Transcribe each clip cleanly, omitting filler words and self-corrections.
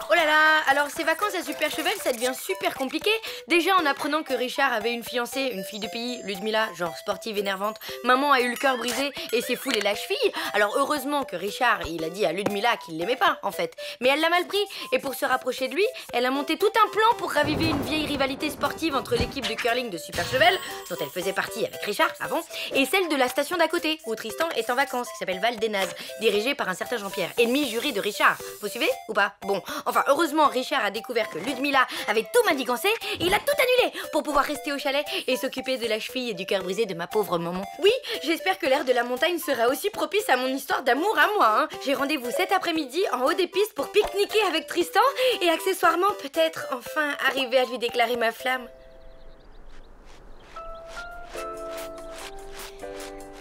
Oh là là, alors ces vacances à Super Cheval, ça devient super compliqué. Déjà en apprenant que Richard avait une fiancée, une fille de pays, Ludmilla, genre sportive énervante. Maman a eu le cœur brisé et s'est foulé la cheville. Alors heureusement que Richard, il a dit à Ludmilla qu'il l'aimait pas en fait. Mais elle l'a mal pris et pour se rapprocher de lui, elle a monté tout un plan pour raviver une vieille rivalité sportive entre l'équipe de curling de Super Cheval, dont elle faisait partie avec Richard avant, et celle de la station d'à côté, où Tristan est en vacances, qui s'appelle Val des Nazes, dirigée par un certain Jean-Pierre, ennemi juré de Richard. Vous suivez ou pas? Bon, enfin heureusement Richard a découvert que Ludmilla avait tout manigancé et il a tout annulé pour pouvoir rester au chalet et s'occuper de la cheville et du cœur brisé de ma pauvre maman. Oui, j'espère que l'air de la montagne sera aussi propice à mon histoire d'amour à moi, hein. J'ai rendez-vous cet après-midi en haut des pistes pour pique-niquer avec Tristan et accessoirement peut-être enfin arriver à lui déclarer ma flamme.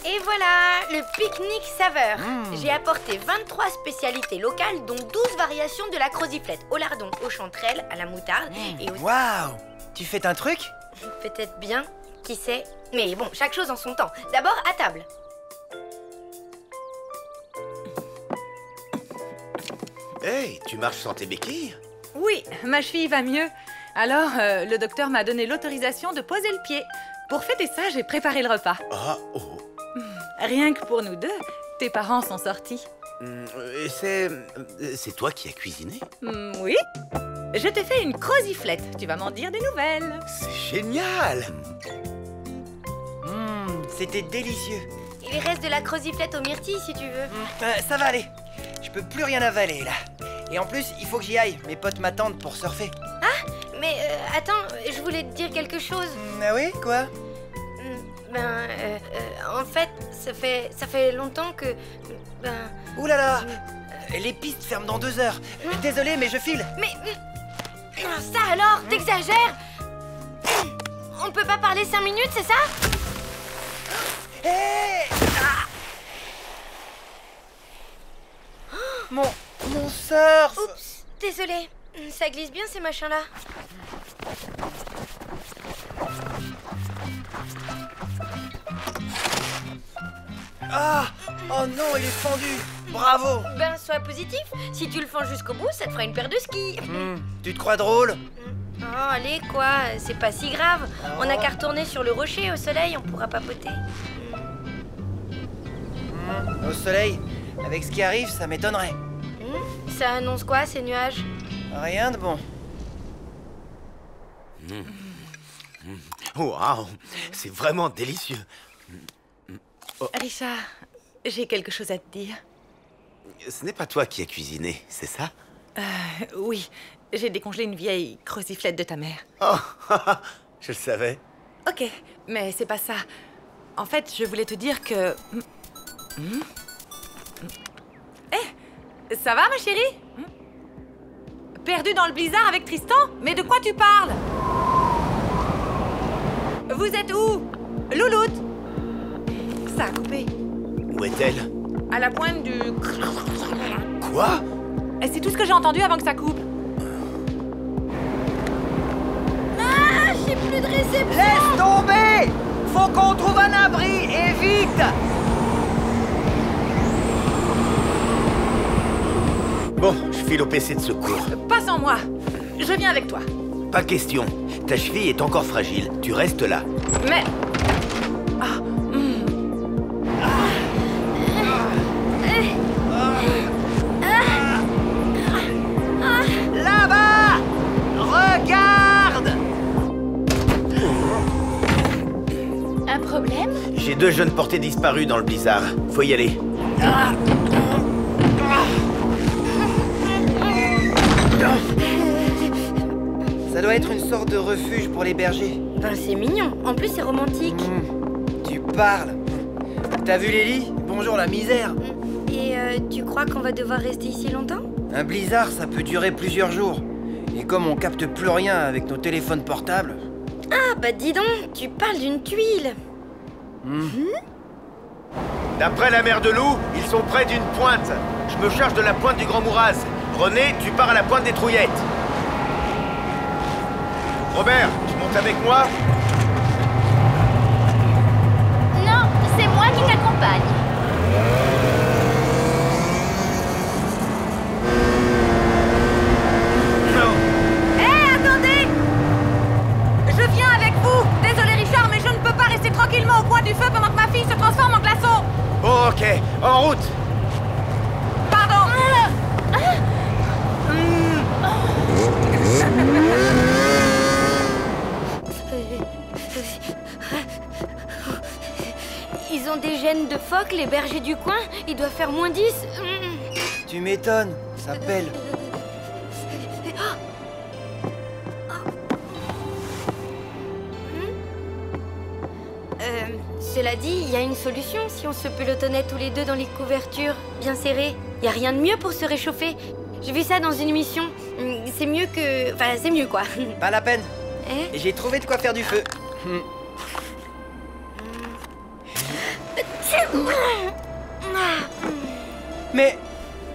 Et voilà, le pique-nique saveur. J'ai apporté 23 spécialités locales, dont 12 variations de la croziflette, au lardon, aux chanterelles, à la moutarde et au... Waouh! Tu fais un truc? Peut-être bien, qui sait. Mais bon, chaque chose en son temps. D'abord, à table. Hey, tu marches sans tes béquilles? Oui, ma cheville va mieux. Alors, le docteur m'a donné l'autorisation de poser le pied. Pour fêter ça, j'ai préparé le repas. Ah, oh. Rien que pour nous deux, tes parents sont sortis. Et c'est toi qui as cuisiné? Oui. Je t'ai fait une croziflette. Tu vas m'en dire des nouvelles. C'est génial! C'était délicieux. Il reste de la croziflette aux myrtilles, si tu veux. Ça va aller. Je peux plus rien avaler, là. Et en plus, il faut que j'y aille. Mes potes m'attendent pour surfer. Ah, mais attends, je voulais te dire quelque chose. Ah oui? Quoi? En fait, ça fait longtemps que... Ouh là là! Les pistes ferment dans 2 heures. Désolé, mais je file. Mais... ça alors, t'exagères? On peut pas parler 5 minutes, c'est ça? Hé! Mon surf! Oups, désolé. Ça glisse bien ces machins-là. Ah! Oh non, il est fendu! Bravo! Ben, sois positif. Si tu le fends jusqu'au bout, ça te fera une paire de skis. Tu te crois drôle? Oh, allez, quoi. C'est pas si grave. On a qu'à retourner sur le rocher au soleil, on pourra papoter. Au soleil, avec ce qui arrive, ça m'étonnerait. Ça annonce quoi, ces nuages? Rien de bon. Waouh! C'est vraiment délicieux. Richard, j'ai quelque chose à te dire. Ce n'est pas toi qui as cuisiné, c'est ça? Oui, j'ai décongelé une vieille croziflette de ta mère. Oh, je le savais. Ok, mais c'est pas ça. En fait, je voulais te dire que... ça va, ma chérie? Perdu dans le blizzard avec Tristan? Mais de quoi tu parles? Vous êtes où? Louloute? Ça a coupé. Où est-elle? À la pointe du... Quoi? Et c'est tout ce que j'ai entendu avant que ça coupe. Ah, j'ai plus de réception. Laisse tomber! Faut qu'on trouve un abri, et vite! Bon, je file au PC de secours. Pas sans moi. Je viens avec toi. Pas question. Ta cheville est encore fragile. Tu restes là. Mais... Là-bas! Regarde! Un problème? J'ai 2 jeunes portés disparus dans le blizzard. Faut y aller. Ça doit être une sorte de refuge pour les bergers. Ben, c'est mignon. En plus, c'est romantique. Tu parles. T'as vu les lits? Bonjour la misère. Et tu crois qu'on va devoir rester ici longtemps? Un blizzard, ça peut durer plusieurs jours. Et comme on capte plus rien avec nos téléphones portables... Ah, bah dis donc, tu parles d'une tuile. D'après la mer de loup, ils sont près d'une pointe. Je me charge de la pointe du Grand Mouraz. René, tu pars à la pointe des Trouillettes. Robert, tu montes avec moi? Non, c'est moi qui t'accompagne. Ok, en route. Pardon. Ils ont des gènes de phoques, les bergers du coin. Il doit faire -10. Tu m'étonnes, ça pèle. Cela dit, il y a une solution si on se pelotonnait tous les deux dans les couvertures, bien serrées. Il y a rien de mieux pour se réchauffer. J'ai vu ça dans une émission. C'est mieux que... Enfin, c'est mieux, quoi. Pas la peine. Hein? J'ai trouvé de quoi faire du feu. Mais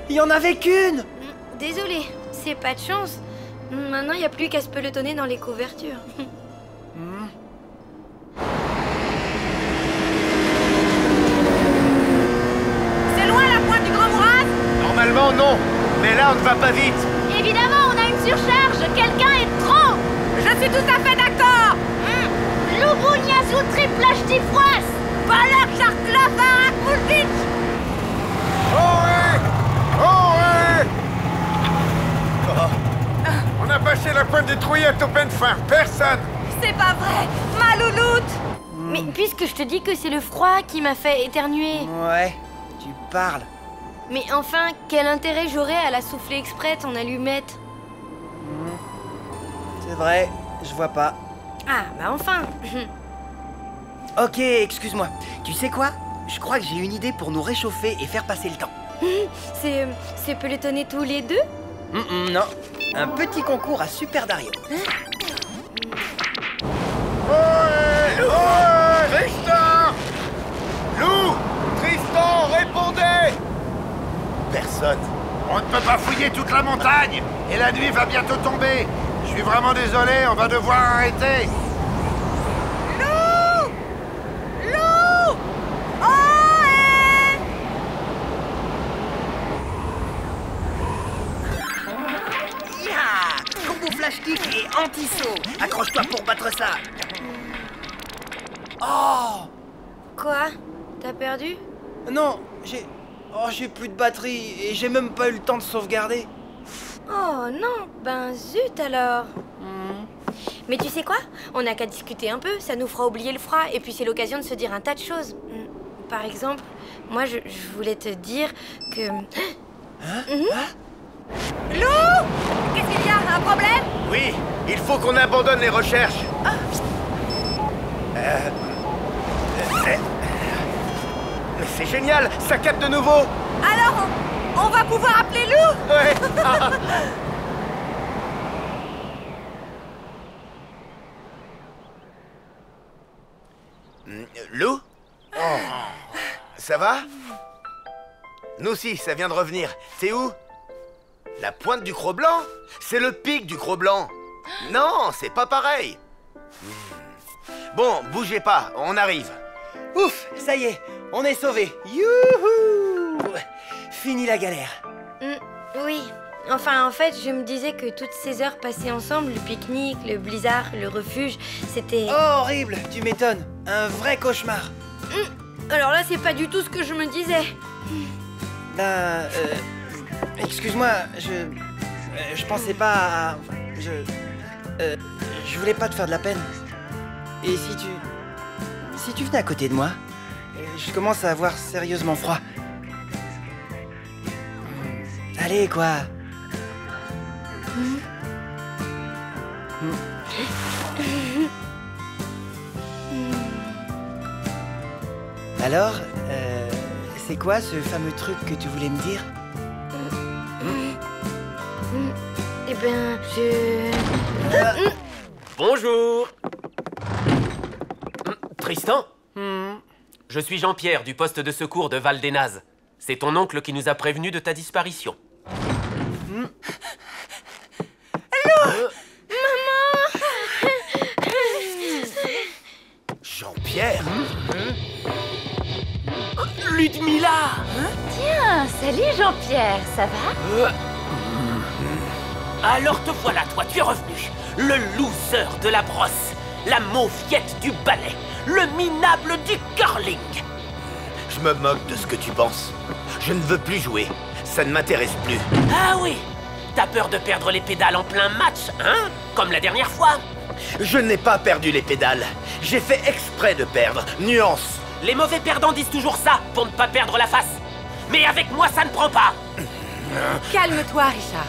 il y en avait qu'une. Désolée, c'est pas de chance. Maintenant, il n'y a plus qu'à se pelotonner dans les couvertures. C'est loin la pointe du Grand Mouraz? Normalement, non. Mais là, on ne va pas vite. Évidemment, on a une surcharge. Quelqu'un est trop. Je suis tout à fait d'accord. Lubuniazu triplage tifroas. Balak Jarklava Kulvich. Ohé! Ohé! On a bâché la pointe des trouillettes au peine fin. Personne! C'est pas vrai. Ma louloute. Mais puisque je te dis que c'est le froid qui m'a fait éternuer. Ouais, tu parles. Mais enfin, quel intérêt j'aurais à la souffler exprès ton allumette? C'est vrai, je vois pas. Ah, bah enfin. Ok, excuse-moi. Tu sais quoi? Je crois que j'ai une idée pour nous réchauffer et faire passer le temps. C'est pelotonner tous les deux? Non, un petit concours à Super Dario. Ohé! Ohé! Tristan! Lou! Tristan, répondez! Personne. On ne peut pas fouiller toute la montagne! Et la nuit va bientôt tomber! Je suis vraiment désolé, on va devoir arrêter! Lou! Lou! Oh! Ya! Combo flash kick et anti-saut. Accroche-toi pour battre ça. Oh! Quoi? T'as perdu? Non, j'ai plus de batterie et j'ai même pas eu le temps de sauvegarder. Oh non, ben zut alors. Mais tu sais quoi? On n'a qu'à discuter un peu, ça nous fera oublier le froid et puis c'est l'occasion de se dire un tas de choses. Par exemple, moi je voulais te dire que... Lou! Qu'est-ce qu'il y a? Un problème? Oui, il faut qu'on abandonne les recherches. Mais c'est génial, ça capte de nouveau. Alors, on va pouvoir appeler Lou? Ouais. Lou? Ça va? Nous aussi, ça vient de revenir. C'est où? La pointe du Cro-Blanc? C'est le pic du Cro-Blanc. Non, c'est pas pareil. Bon, bougez pas, on arrive. Ouf, ça y est, on est sauvés. Youhou! Fini la galère. Oui. Enfin, en fait, je me disais que toutes ces heures passées ensemble, le pique-nique, le blizzard, le refuge, c'était... Oh, horrible, tu m'étonnes. Un vrai cauchemar. Alors là, c'est pas du tout ce que je me disais. Ben, excuse-moi, je pensais pas à... je voulais pas te faire de la peine. Et si tu venais à côté de moi, je commence à avoir sérieusement froid. Allez, quoi. Alors, c'est quoi ce fameux truc que tu voulais me dire? Eh ben, je... Bonjour. Tristan? Je suis Jean-Pierre du poste de secours de Val-des-Nazes. C'est ton oncle qui nous a prévenus de ta disparition. Jean-Pierre? Ludmilla! Tiens, salut Jean-Pierre, ça va? Alors te voilà, toi, tu es revenu. Le loser de la brosse, la mauviette du ballet, le minable du curling. Je me moque de ce que tu penses. Je ne veux plus jouer. Ça ne m'intéresse plus. Ah oui! T'as peur de perdre les pédales en plein match, hein? Comme la dernière fois. Je n'ai pas perdu les pédales. J'ai fait exprès de perdre. Nuance. Les mauvais perdants disent toujours ça, pour ne pas perdre la face. Mais avec moi, ça ne prend pas. Calme-toi, Richard.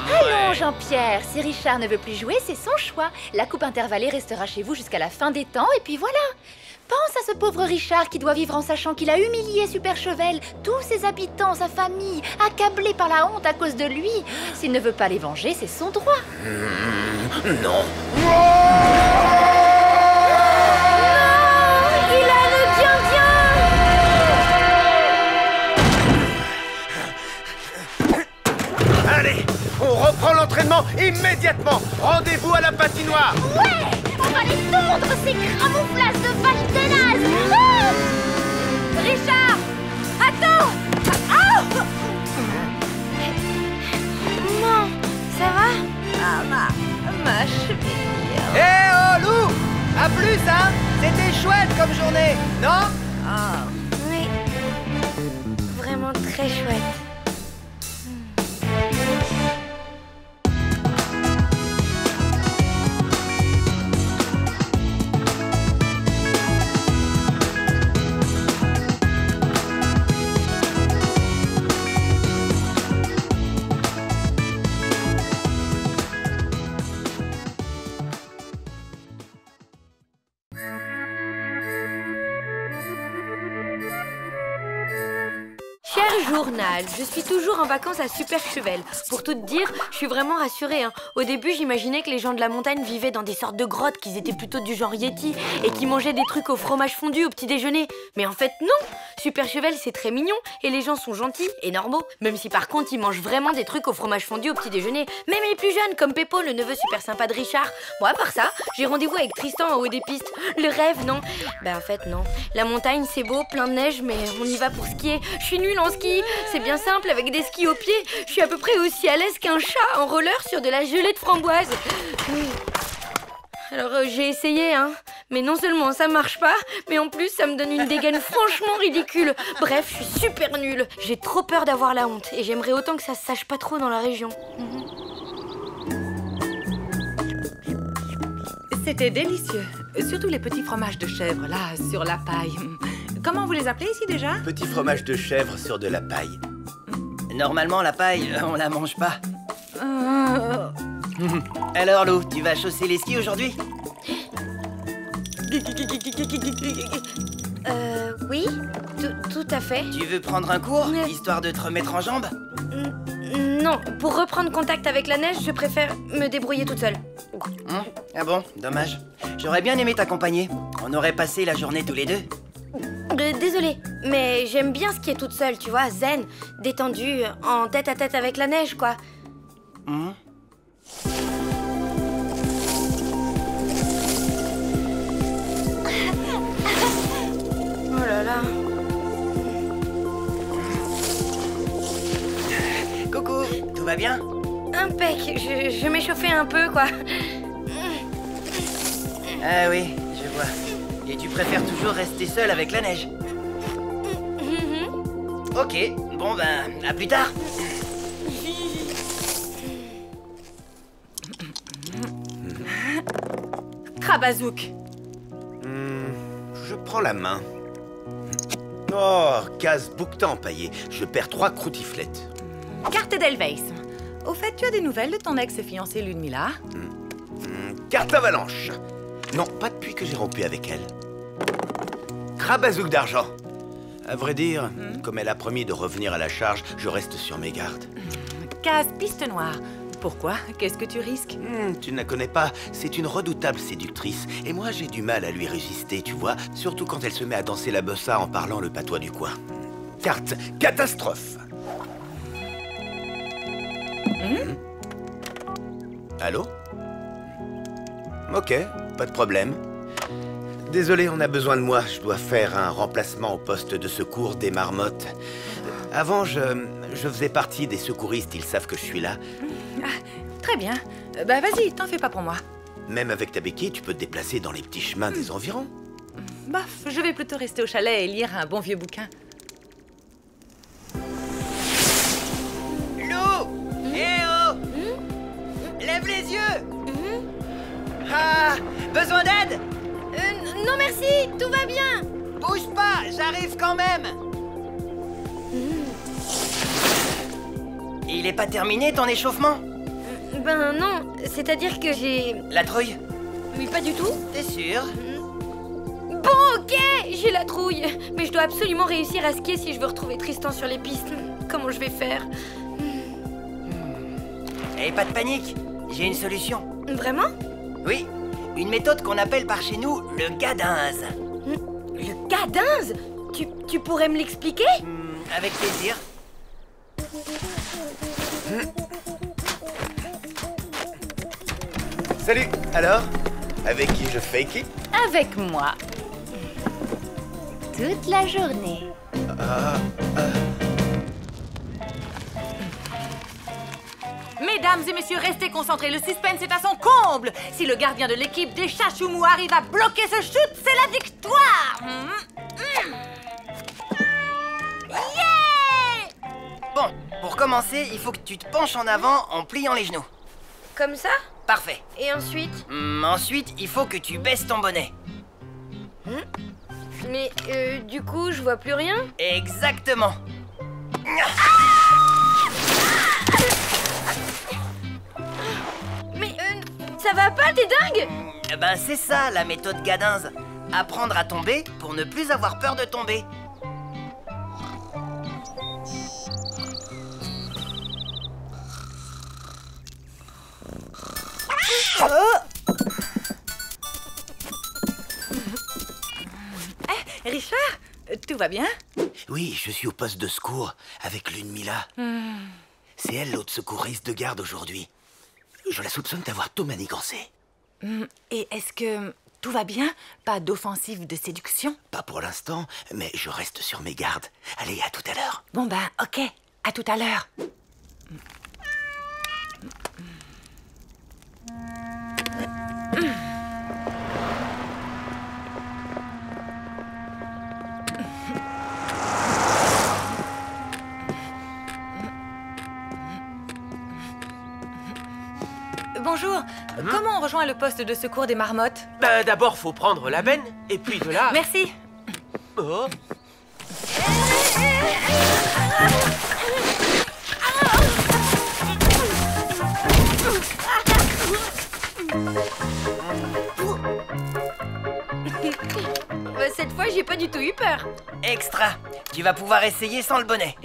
Allons, Jean-Pierre. Si Richard ne veut plus jouer, c'est son choix. La coupe intervallée restera chez vous jusqu'à la fin des temps, et puis voilà. Pense à ce pauvre Richard qui doit vivre en sachant qu'il a humilié Super Chevel, tous ses habitants, sa famille, accablés par la honte à cause de lui. S'il ne veut pas les venger, c'est son droit. Non. Il a le bien. Allez, on reprend l'entraînement immédiatement. Rendez-vous à la patinoire. Ouais! On va les tondre, ces camouflages de Val Denaz! Ah! Richard! Attends! Ah! Maman, ça va? Ah, ma cheville. Eh oh, Lou! À plus, hein? C'était chouette comme journée, non? Oui. Vraiment très chouette. Cher journal, je suis toujours en vacances à Super Chevel. Pour tout te dire, je suis vraiment rassurée, hein. Au début, j'imaginais que les gens de la montagne vivaient dans des sortes de grottes, qu'ils étaient plutôt du genre Yeti et qui mangeaient des trucs au fromage fondu au petit déjeuner. Mais en fait, non. Super Chevel, c'est très mignon et les gens sont gentils et normaux. Même si par contre, ils mangent vraiment des trucs au fromage fondu au petit déjeuner. Même les plus jeunes, comme Peppo, le neveu super sympa de Richard. Bon, à part ça, j'ai rendez-vous avec Tristan en haut des pistes. Le rêve, non? Bah en fait, non. La montagne, c'est beau, plein de neige, mais on y va pour skier. Je suis nulle en ski. C'est bien simple, avec des skis aux pieds. Je suis à peu près aussi à l'aise qu'un chat en roller sur de la gelée de framboise. Alors j'ai essayé, hein. Mais non seulement ça marche pas, mais en plus ça me donne une dégaine franchement ridicule. Bref, je suis super nulle. J'ai trop peur d'avoir la honte. Et j'aimerais autant que ça se sache pas trop dans la région. C'était délicieux. Surtout les petits fromages de chèvre, là, sur la paille. Comment vous les appelez ici déjà? Petit fromage de chèvre sur de la paille. Normalement, la paille, on la mange pas. Alors, Lou, tu vas chausser les skis aujourd'hui? Oui, tout à fait. Tu veux prendre un cours, histoire de te remettre en jambes? Non, pour reprendre contact avec la neige, je préfère me débrouiller toute seule. Ah bon, dommage. J'aurais bien aimé t'accompagner. On aurait passé la journée tous les deux. Désolée, mais j'aime bien skier toute seule, tu vois, zen, détendue, en tête à tête avec la neige, quoi. Oh là là. Coucou, tout va bien? Impec, je m'échauffais un peu, quoi. Ah oui, je vois. Et tu préfères toujours rester seule avec la neige? Ok, bon ben, à plus tard. Krabazouk. Je prends la main. Oh, case bouquetin empaillé. Je perds 3 croutiflettes. Carte d'Elveis. Au fait, tu as des nouvelles de ton ex-fiancée Ludmilla? Carte avalanche. Non, pas depuis que j'ai rompu avec elle. Krabazouk d'argent. À vrai dire, comme elle a promis de revenir à la charge, je reste sur mes gardes. Case piste noire. Pourquoi? Qu'est-ce que tu risques? Tu ne la connais pas, c'est une redoutable séductrice. Et moi, j'ai du mal à lui résister, tu vois. Surtout quand elle se met à danser la bossa en parlant le patois du coin. Carte catastrophe. Allô? Ok, pas de problème. Désolé, on a besoin de moi. Je dois faire un remplacement au poste de secours des marmottes. Avant, je faisais partie des secouristes. Ils savent que je suis là. Ah, très bien. Bah vas-y, t'en fais pas pour moi. Même avec ta béquille, tu peux te déplacer dans les petits chemins des environs. Bof, je vais plutôt rester au chalet et lire un bon vieux bouquin. Lou! Eh oh! Lève les yeux! Ah! Besoin d'aide? Non merci, tout va bien. Bouge pas, j'arrive quand même! Il est pas terminé ton échauffement? Ben non, c'est-à-dire que j'ai... La trouille? Oui, pas du tout. T'es sûr? Bon, ok, j'ai la trouille. Mais je dois absolument réussir à skier si je veux retrouver Tristan sur les pistes. Comment je vais faire? Et pas de panique, j'ai une solution. Vraiment? Oui, une méthode qu'on appelle par chez nous le gadinze. Le gadinze? Tu pourrais me l'expliquer? Avec plaisir. Salut. Alors, avec qui je fake it? Avec moi. Toute la journée. Mesdames et messieurs, restez concentrés. Le suspense est à son comble. Si le gardien de l'équipe des Chachoumous arrive à bloquer ce shoot, c'est la victoire. Yeah! Bon, pour commencer, il faut que tu te penches en avant en pliant les genoux. Comme ça? Parfait. Et ensuite? Ensuite, il faut que tu baisses ton bonnet. Mais du coup, je vois plus rien. Exactement. Mais ça va pas, t'es dingue? Ben c'est ça la méthode gadinze. Apprendre à tomber pour ne plus avoir peur de tomber. Richard, tout va bien? Oui, je suis au poste de secours avec Lunmila. C'est elle l'autre secouriste de garde aujourd'hui. Je la soupçonne d'avoir tout manigancé. Et est-ce que tout va bien? Pas d'offensive de séduction? Pas pour l'instant, mais je reste sur mes gardes. Allez, à tout à l'heure. Bon ben, ok. À tout à l'heure. Bonjour, comment on rejoint le poste de secours des marmottes? Bah, d'abord, faut prendre la benne, et puis de là... Merci. Oh. Cette fois, j'ai pas du tout eu peur. Extra. Tu vas pouvoir essayer sans le bonnet.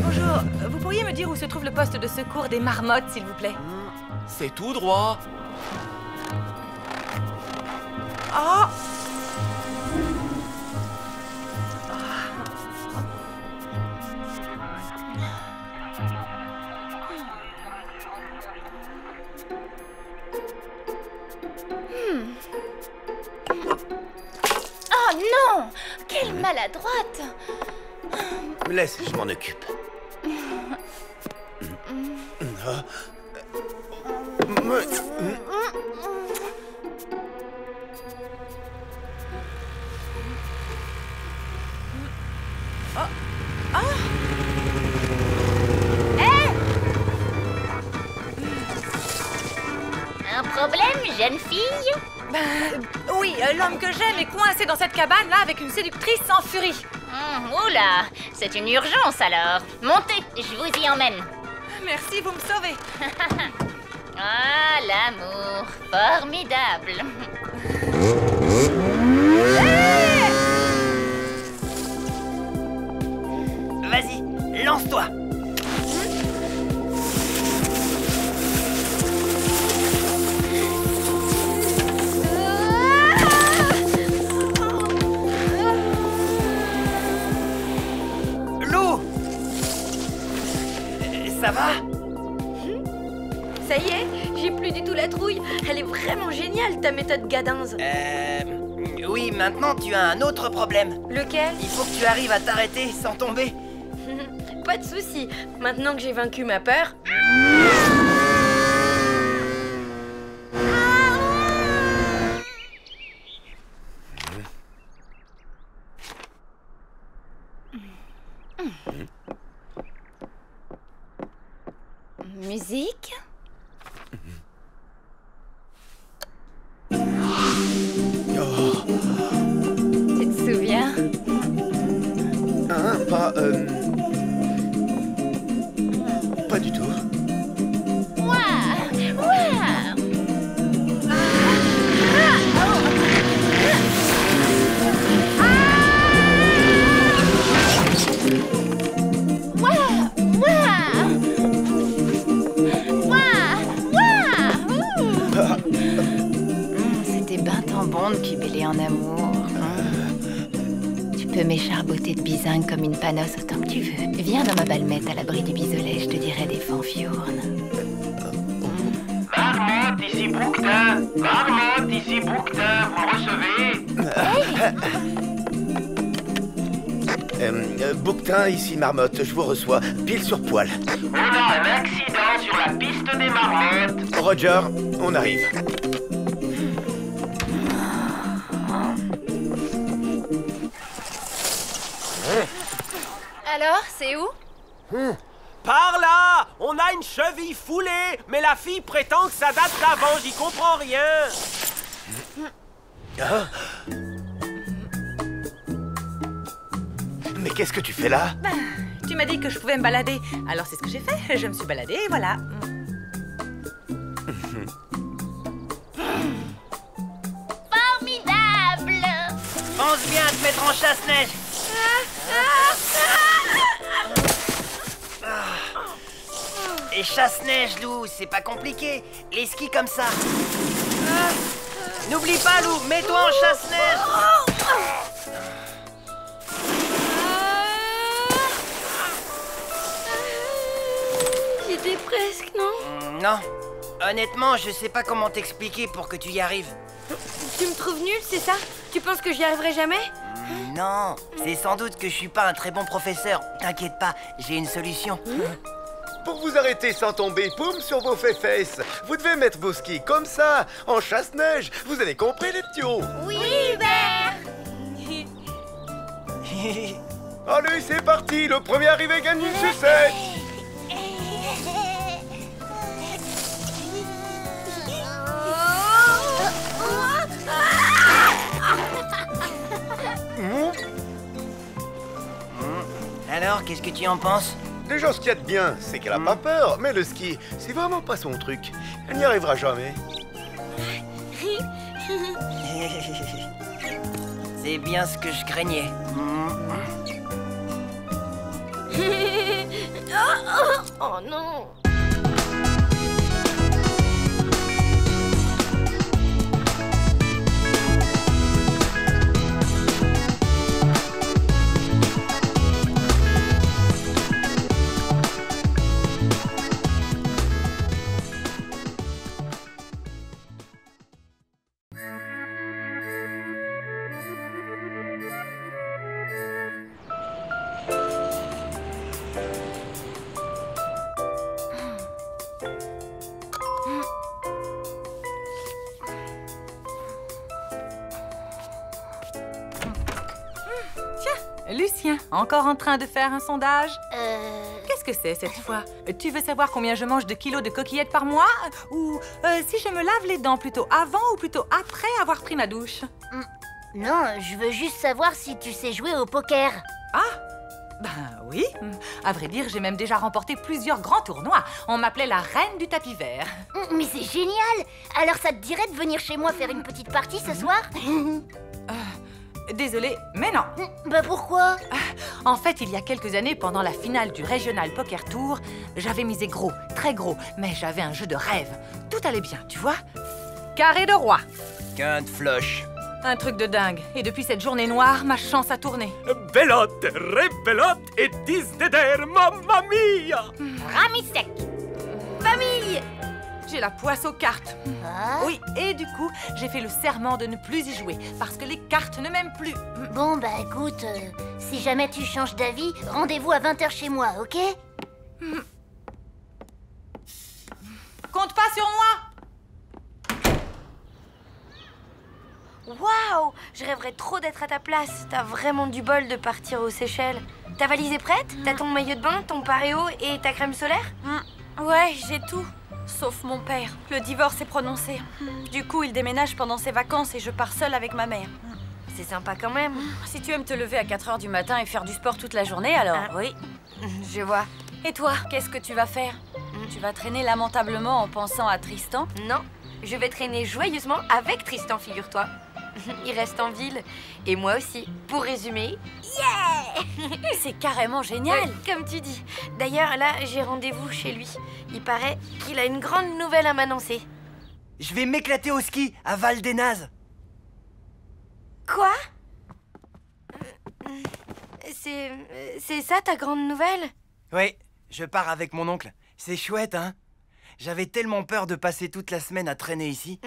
Bonjour, vous pourriez me dire où se trouve le poste de secours des marmottes, s'il vous plaît? C'est tout droit. Oh! Oh non! Quelle maladroite! Laisse, je m'en occupe. Un problème, jeune fille? Oui, l'homme que j'aime est coincé dans cette cabane-là avec une séductrice en furie. Oula, c'est une urgence alors. Montez, je vous y emmène. Merci, vous me sauvez. Ah, l'amour, formidable. Vas-y, lance-toi. Lou! Ça va? Ça y est, j'ai plus du tout la trouille. Elle est vraiment géniale, ta méthode gadinze. Oui, maintenant tu as un autre problème. Lequel? Il faut que tu arrives à t'arrêter sans tomber. Pas de souci. Maintenant que j'ai vaincu ma peur... Musique. Tu te souviens? Pas du tout. C'était ben tant bon de cubéler en amour. Tu peux m'écharboter de bizingue comme une panosse autant que tu veux. Viens dans ma balmette à l'abri du bisolet, je te dirai des fanfiournes. Marmotte, ici Bouquetin. Marmotte, ici Bouquetin. Vous me recevez? Bouquetin, ici Marmotte, je vous reçois, pile sur poil. On a un accident sur la piste des marmottes. Roger, on arrive. Alors, c'est où? Par là! On a une cheville foulée, mais la fille prétend que ça date d'avant, j'y comprends rien. Mais qu'est-ce que tu fais là? Tu m'as dit que je pouvais me balader. Alors c'est ce que j'ai fait. Je me suis baladée et voilà. Formidable! Pense bien à te mettre en chasse-neige. Et chasse-neige, Lou, c'est pas compliqué. Les skis comme ça. N'oublie pas, Lou, mets-toi en chasse-neige. J'étais presque, non? Non. Honnêtement, je sais pas comment t'expliquer pour que tu y arrives. Tu me trouves nulle, c'est ça? Tu penses que j'y arriverai jamais? Non, c'est sans doute que je suis pas un très bon professeur. T'inquiète pas, j'ai une solution. Pour vous arrêter sans tomber, poum, sur vos fesses, vous devez mettre vos skis comme ça, en chasse-neige. Vous avez compris, les petits? Oui, Hubert! Allez, c'est parti, le premier arrivé gagne une sucette. Alors, qu'est-ce que tu en penses? Déjà, ce qu'il y a de bien, c'est qu'elle a pas peur, mais le ski, c'est vraiment pas son truc. Elle n'y arrivera jamais. C'est bien ce que je craignais. Oh non! Lucien, encore en train de faire un sondage? Qu'est-ce que c'est cette fois? Tu veux savoir combien je mange de kilos de coquillettes par mois? Ou si je me lave les dents plutôt avant ou plutôt après avoir pris ma douche? Non, je veux juste savoir si tu sais jouer au poker. Ah, ben oui. À vrai dire, j'ai même déjà remporté plusieurs grands tournois. On m'appelait la reine du tapis vert. Mais c'est génial! Alors ça te dirait de venir chez moi faire une petite partie ce soir? Désolée, mais non. Bah pourquoi? En fait, il y a quelques années, pendant la finale du Regional Poker Tour, j'avais misé gros, très gros, mais j'avais un jeu de rêve. Tout allait bien, tu vois? Carré de roi. Quinte flush. Un truc de dingue. Et depuis cette journée noire, ma chance a tourné. Belote, rebelote et disdeder, mamma mia! Rami sec! Famille! j'ai la poisse aux cartes. Ah. Oui, et du coup, j'ai fait le serment de ne plus y jouer, parce que les cartes ne m'aiment plus. Bon, bah écoute, si jamais tu changes d'avis, rendez-vous à 20h chez moi, ok? Compte pas sur moi! Waouh! Je rêverais trop d'être à ta place. T'as vraiment du bol de partir aux Seychelles. Ta valise est prête? T'as ton maillot de bain, ton paréo et ta crème solaire? Ouais, j'ai tout. Sauf mon père. Le divorce est prononcé. Du coup, il déménage pendant ses vacances et je pars seule avec ma mère. C'est sympa quand même. Si tu aimes te lever à 4h du matin et faire du sport toute la journée, alors oui. Je vois. Et toi, qu'est-ce que tu vas faire? Tu vas traîner lamentablement en pensant à Tristan? Non, je vais traîner joyeusement avec Tristan, figure-toi. Il reste en ville. Et moi aussi. Pour résumer, C'est carrément génial. comme tu dis. D'ailleurs, là, j'ai rendez-vous chez lui. Il paraît qu'il a une grande nouvelle à m'annoncer. Je vais m'éclater au ski à Val des Nazes. Quoi? C'est ça ta grande nouvelle? Oui, je pars avec mon oncle. C'est chouette, hein? J'avais tellement peur de passer toute la semaine à traîner ici.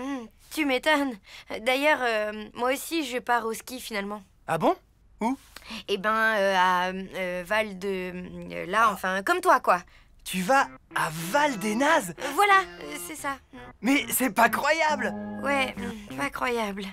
Tu m'étonnes. D'ailleurs, moi aussi, je pars au ski finalement. Ah bon? Où? Eh ben, à Val de... là, enfin, comme toi, quoi. Tu vas à Val des Nazes? Voilà, c'est ça. Mais c'est pas croyable! Ouais, pas croyable.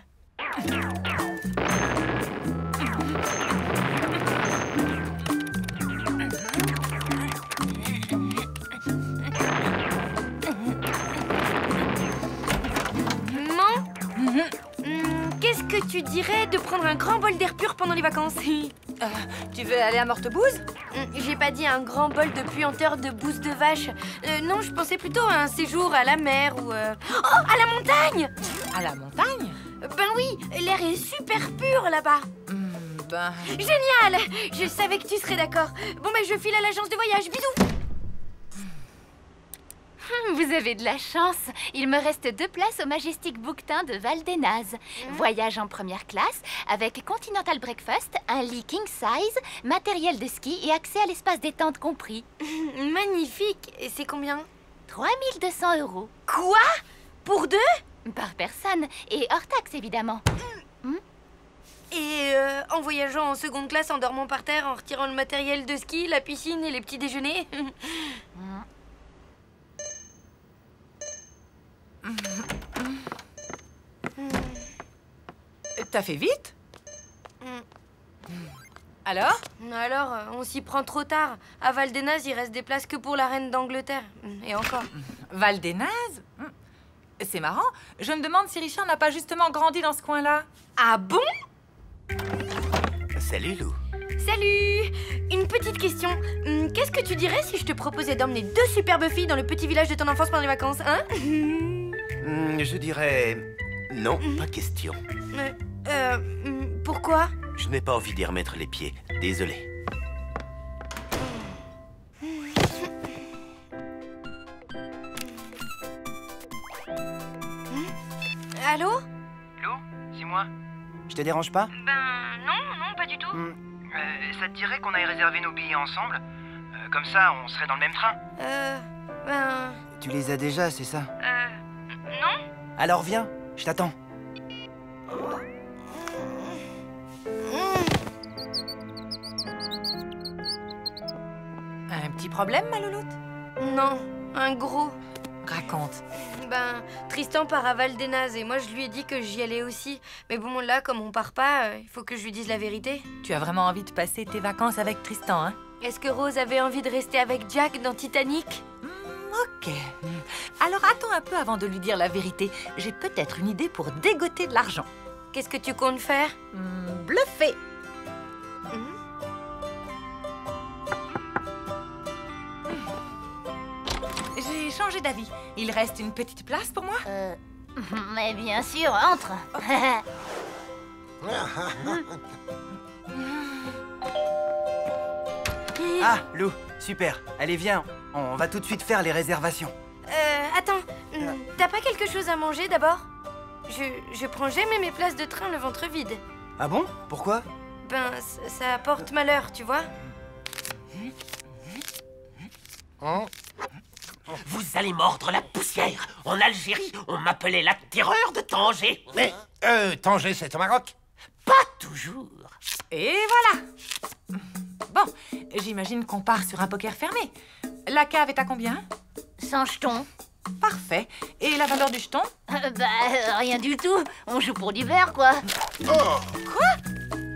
Qu'est-ce que tu dirais de prendre un grand bol d'air pur pendant les vacances? Tu veux aller à Mortebouse? J'ai pas dit un grand bol de puanteur de bouse de vache. Non, je pensais plutôt à un séjour à la mer ou... Oh, à la montagne! À la montagne? Ben oui, l'air est super pur là-bas. Ben... Génial! Je savais que tu serais d'accord. Bon, ben je file à l'agence de voyage. Bisous! Vous avez de la chance. Il me reste 2 places au Majestic Bouquetin de Val des Nazes. Voyage en première classe avec Continental Breakfast, un lit king size, matériel de ski et accès à l'espace détente compris. Magnifique. Et c'est combien? 3200 €. Quoi? Pour 2? Par personne et hors taxe évidemment. Et en voyageant en seconde classe, en dormant par terre, en retirant le matériel de ski, la piscine et les petits déjeuners? T'as fait vite? Alors? Alors, on s'y prend trop tard. À Val des Nazes, il reste des places que pour la reine d'Angleterre. Et encore. Val des Nazes? C'est marrant. Je me demande si Richard n'a pas justement grandi dans ce coin-là. Ah bon? Salut, Lou. Salut! Une petite question. Qu'est-ce que tu dirais si je te proposais d'emmener 2 superbes filles dans le petit village de ton enfance pendant les vacances, hein? Je dirais... Non, pas question. Pourquoi? Je n'ai pas envie d'y remettre les pieds. Désolé. Allô? Lou, c'est moi. Je te dérange pas? Ben non, pas du tout. Ça te dirait qu'on aille réserver nos billets ensemble? Comme ça, on serait dans le même train. Ben... Tu les as déjà, c'est ça? Non? Alors viens, je t'attends. Un petit problème, ma louloute? Non, un gros. Raconte. Ben, Tristan part à Val des Nazes et moi je lui ai dit que j'y allais aussi. Mais bon, là, comme on part pas, il faut que je lui dise la vérité. Tu as vraiment envie de passer tes vacances avec Tristan, hein? Est-ce que Rose avait envie de rester avec Jack dans Titanic? Ok. Alors attends un peu avant de lui dire la vérité. J'ai peut-être une idée pour dégoter de l'argent. Qu'est-ce que tu comptes faire? Bluffer. J'ai changé d'avis. Il reste une petite place pour moi? Mais bien sûr, entre. Ah, Lou, super. Allez, viens, on va tout de suite faire les réservations. Attends, t'as pas quelque chose à manger d'abord? Je prends jamais mes places de train le ventre vide. Ah bon? Pourquoi? Ben, ça apporte malheur, tu vois? Vous allez mordre la poussière. En Algérie, on m'appelait la terreur de Tanger. Mais, Tanger, c'est au Maroc? Pas toujours. Et voilà. Bon, j'imagine qu'on part sur un poker fermé. La cave est à combien? 100 jetons. Parfait. Et la valeur du jeton? Rien du tout. On joue pour du verre, quoi.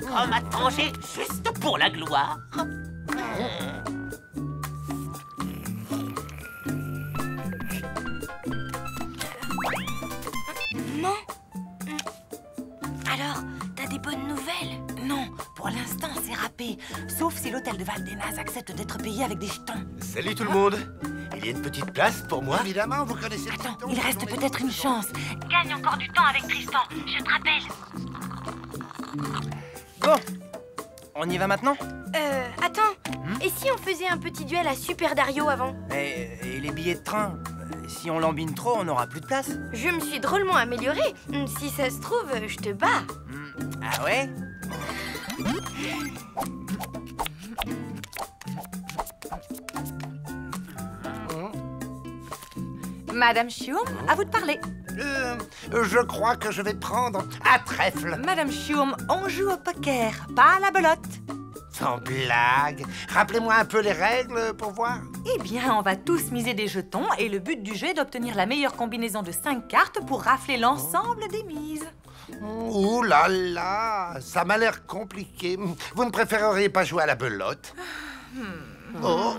Comme à Tanger, juste pour la gloire. Non. Alors, t'as des bonnes nouvelles? Non, pour l'instant, c'est râpé. Sauf si l'hôtel de Val-des-Nazes accepte d'être payé avec des jetons. Salut tout le monde. Il y a une petite place pour moi? Évidemment, vous connaissez... Attends, il reste peut-être une chance. Gagne encore du temps avec Tristan, je te rappelle. Bon, on y va maintenant? Attends. Et si on faisait un petit duel à Super Dario avant? Et les billets de train? Si on lambine trop, on n'aura plus de place. Je me suis drôlement améliorée. Si ça se trouve, je te bats. Ah ouais? Madame Chioum, à vous de parler. Je crois que je vais prendre un trèfle. Madame Chioum, on joue au poker, pas à la belote. Sans blague. Rappelez-moi un peu les règles pour voir. Eh bien, on va tous miser des jetons et le but du jeu est d'obtenir la meilleure combinaison de 5 cartes pour rafler l'ensemble des mises. Ouh là là, ça m'a l'air compliqué. Vous ne préféreriez pas jouer à la belote? Oh.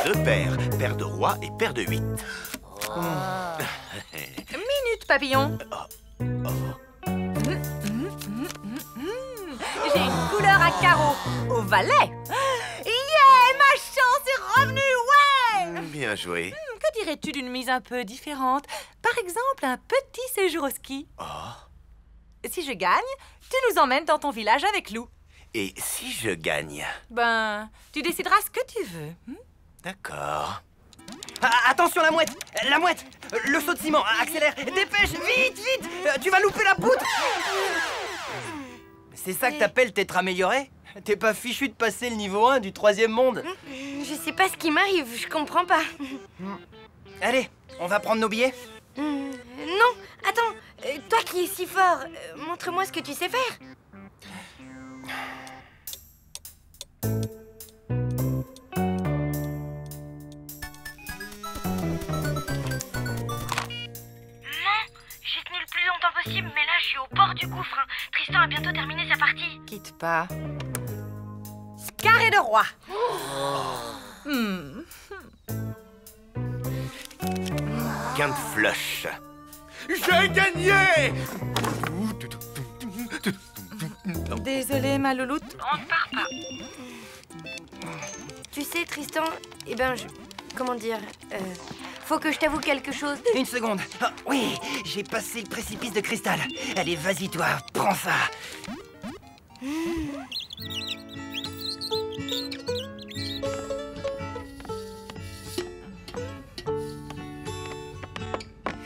Deux paires, paire de roi et paire de 8. Minute, papillon. J'ai une couleur à carreaux au valet. Yeah, ma chance est revenue, ouais. Bien joué. Que dirais-tu d'une mise un peu différente? Par exemple, un petit séjour au ski. Si je gagne, tu nous emmènes dans ton village avec Lou. Et si je gagne? Ben, tu décideras ce que tu veux. D'accord. Ah, attention la mouette! La mouette! Le saut de ciment, accélère! Dépêche! Vite, vite! Tu vas louper la poutre! C'est ça que t'appelles t'être amélioré? T'es pas fichu de passer le niveau 1 du 3e monde? Je sais pas ce qui m'arrive, je comprends pas. Allez, on va prendre nos billets? Non, attends, toi qui es si fort, montre-moi ce que tu sais faire. J'ai tenu le plus longtemps possible, mais là je suis au bord du gouffre. Tristan a bientôt terminé sa partie. Quitte pas. Carré de roi. Quinte flush. J'ai gagné! Désolée, ma louloute. On ne part pas. Tu sais, Tristan, comment dire, faut que je t'avoue quelque chose. Une seconde. Ah, oui, j'ai passé le précipice de cristal. Allez, vas-y toi, prends ça.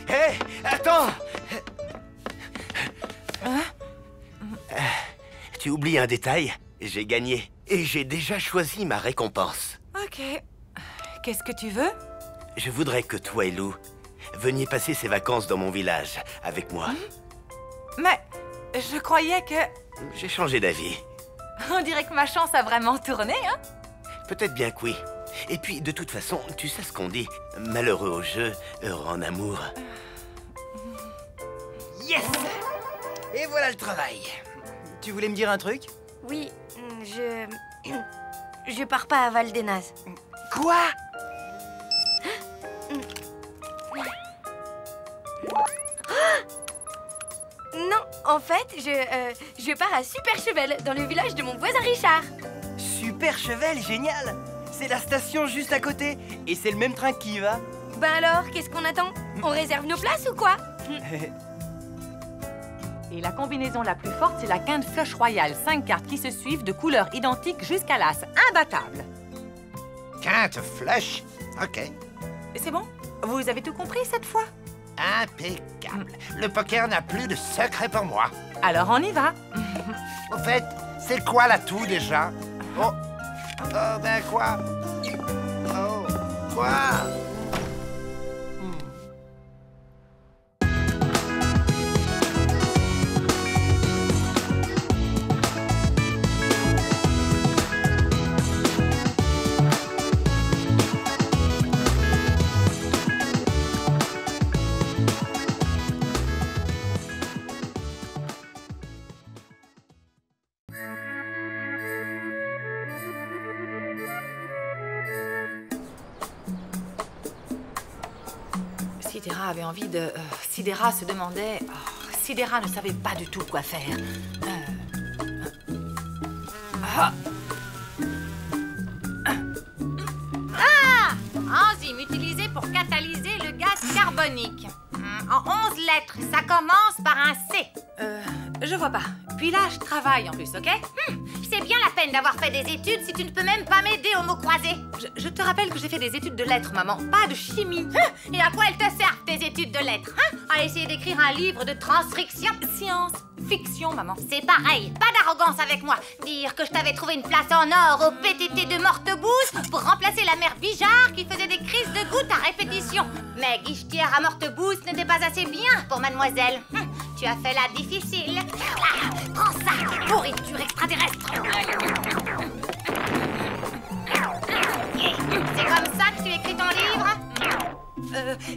Hé, attends! Tu oublies un détail? J'ai gagné. Et j'ai déjà choisi ma récompense. Ok. Qu'est-ce que tu veux? Je voudrais que toi et Lou veniez passer ces vacances dans mon village avec moi. Mais je croyais que... J'ai changé d'avis. On dirait que ma chance a vraiment tourné, hein? Peut-être bien que oui. Et puis, de toute façon, tu sais ce qu'on dit. Malheureux au jeu, heureux en amour. Yes! Et voilà le travail. Tu voulais me dire un truc? Oui, je pars pas à Val-des-Nazes. Quoi? Non, en fait, je pars à Superchevel, dans le village de mon voisin Richard. Superchevel, génial! C'est la station juste à côté. Et c'est le même train qui y va. Ben alors, qu'est-ce qu'on attend? On réserve nos places ou quoi? Et la combinaison la plus forte, c'est la quinte flush royale. 5 cartes qui se suivent de couleurs identiques jusqu'à l'as. Imbattable. Quinte flush. Ok. C'est bon? Vous avez tout compris cette fois? Impeccable. Le poker n'a plus de secret pour moi. Alors on y va. Au fait, c'est quoi l'atout déjà? Oh. Oh, ben quoi? Oh. Quoi? Sidera avait envie de... Sidera se demandait... Sidera ne savait pas du tout quoi faire. Enzyme utilisée pour catalyser le gaz carbonique. En 11 lettres, ça commence par un C. Je vois pas. Puis là, je travaille en plus, ok? C'est bien la peine d'avoir fait des études si tu ne peux même pas m'aider au mot croisé. Je te rappelle que j'ai fait des études de lettres, maman, pas de chimie. Et à quoi elles te servent, tes études de lettres? À essayer d'écrire un livre de transcription? Science, fiction, maman. C'est pareil, pas d'arrogance avec moi. Dire que je t'avais trouvé une place en or au PTT de Mortebouse pour remplacer la mère Bijard qui faisait des crises de gouttes à répétition. Mais guichetière à Mortebouse n'était pas assez bien pour mademoiselle. Tu as fait la difficile. Prends ça, pourriture extraterrestre. C'est comme ça que tu écris ton livre?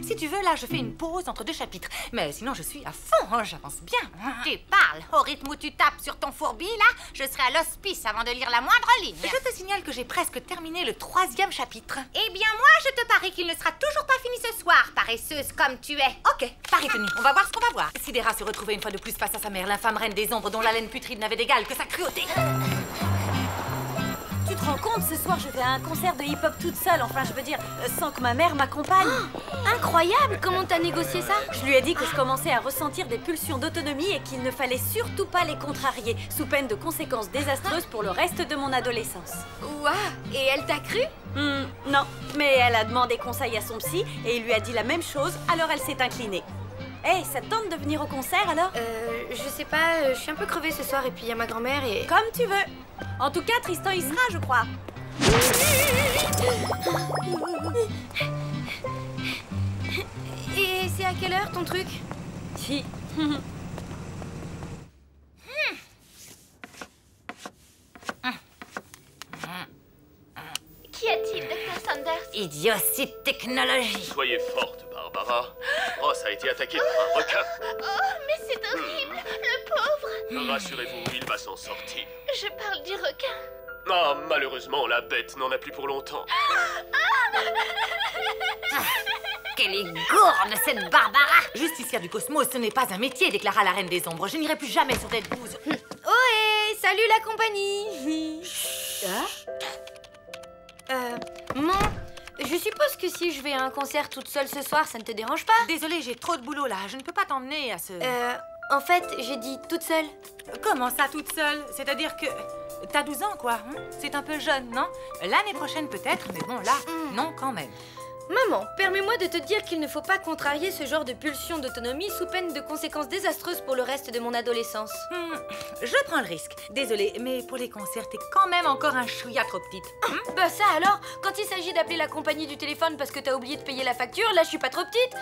Si tu veux, là, je fais une pause entre 2 chapitres. Mais sinon, je suis à fond, hein, j'avance bien. Tu parles. Au rythme où tu tapes sur ton fourbi, là, je serai à l'hospice avant de lire la moindre ligne. Je te signale que j'ai presque terminé le 3e chapitre. Eh bien, moi, je te parie qu'il ne sera toujours pas fini ce soir, paresseuse comme tu es. Ok, pari tenu. On va voir ce qu'on va voir. Sidera se retrouvait une fois de plus face à sa mère, l'infâme reine des ombres dont l'haleine putride n'avait d'égal que sa cruauté. Tu te rends compte, ce soir, je vais à un concert de hip-hop toute seule. Enfin, je veux dire, sans que ma mère m'accompagne. Incroyable! Comment t'as négocié ça? Je lui ai dit que je commençais à ressentir des pulsions d'autonomie et qu'il ne fallait surtout pas les contrarier, sous peine de conséquences désastreuses pour le reste de mon adolescence. Ouah! Et elle t'a cru? Non, mais elle a demandé conseil à son psy et il lui a dit la même chose, alors elle s'est inclinée. Hey, ça te tente de venir au concert alors? Je sais pas, je suis un peu crevée ce soir et puis il y a ma grand-mère et... Comme tu veux. En tout cas, Tristan y sera, je crois. Et c'est à quelle heure ton truc? Si. Qu'y a-t-il, Dr. Sanders? Idiotie de technologie. Soyez forte, Barbara. Ross a été attaqué par un requin. Oh, mais c'est horrible, le pauvre. Rassurez-vous, il va s'en sortir. Je parle du requin. Ah, malheureusement, la bête n'en a plus pour longtemps. Quelle est gourde, cette Barbara! Justicière du cosmos, ce n'est pas un métier, déclara la reine des ombres. Je n'irai plus jamais sur cette bouse. Ohé! Salut la compagnie! Maman, je suppose que si je vais à un concert toute seule ce soir, ça ne te dérange pas? Désolée, j'ai trop de boulot là. Je ne peux pas t'emmener à ce... En fait, j'ai dit toute seule. Comment ça, toute seule? C'est-à-dire que... T'as 12 ans, quoi. C'est un peu jeune, non? L'année prochaine, peut-être, mais bon, là, non, quand même. Maman, permets-moi de te dire qu'il ne faut pas contrarier ce genre de pulsion d'autonomie sous peine de conséquences désastreuses pour le reste de mon adolescence. Je prends le risque. Désolée, mais pour les concerts, t'es quand même encore un chouïa trop petite. Bah ça alors, quand il s'agit d'appeler la compagnie du téléphone parce que t'as oublié de payer la facture, là je suis pas trop petite.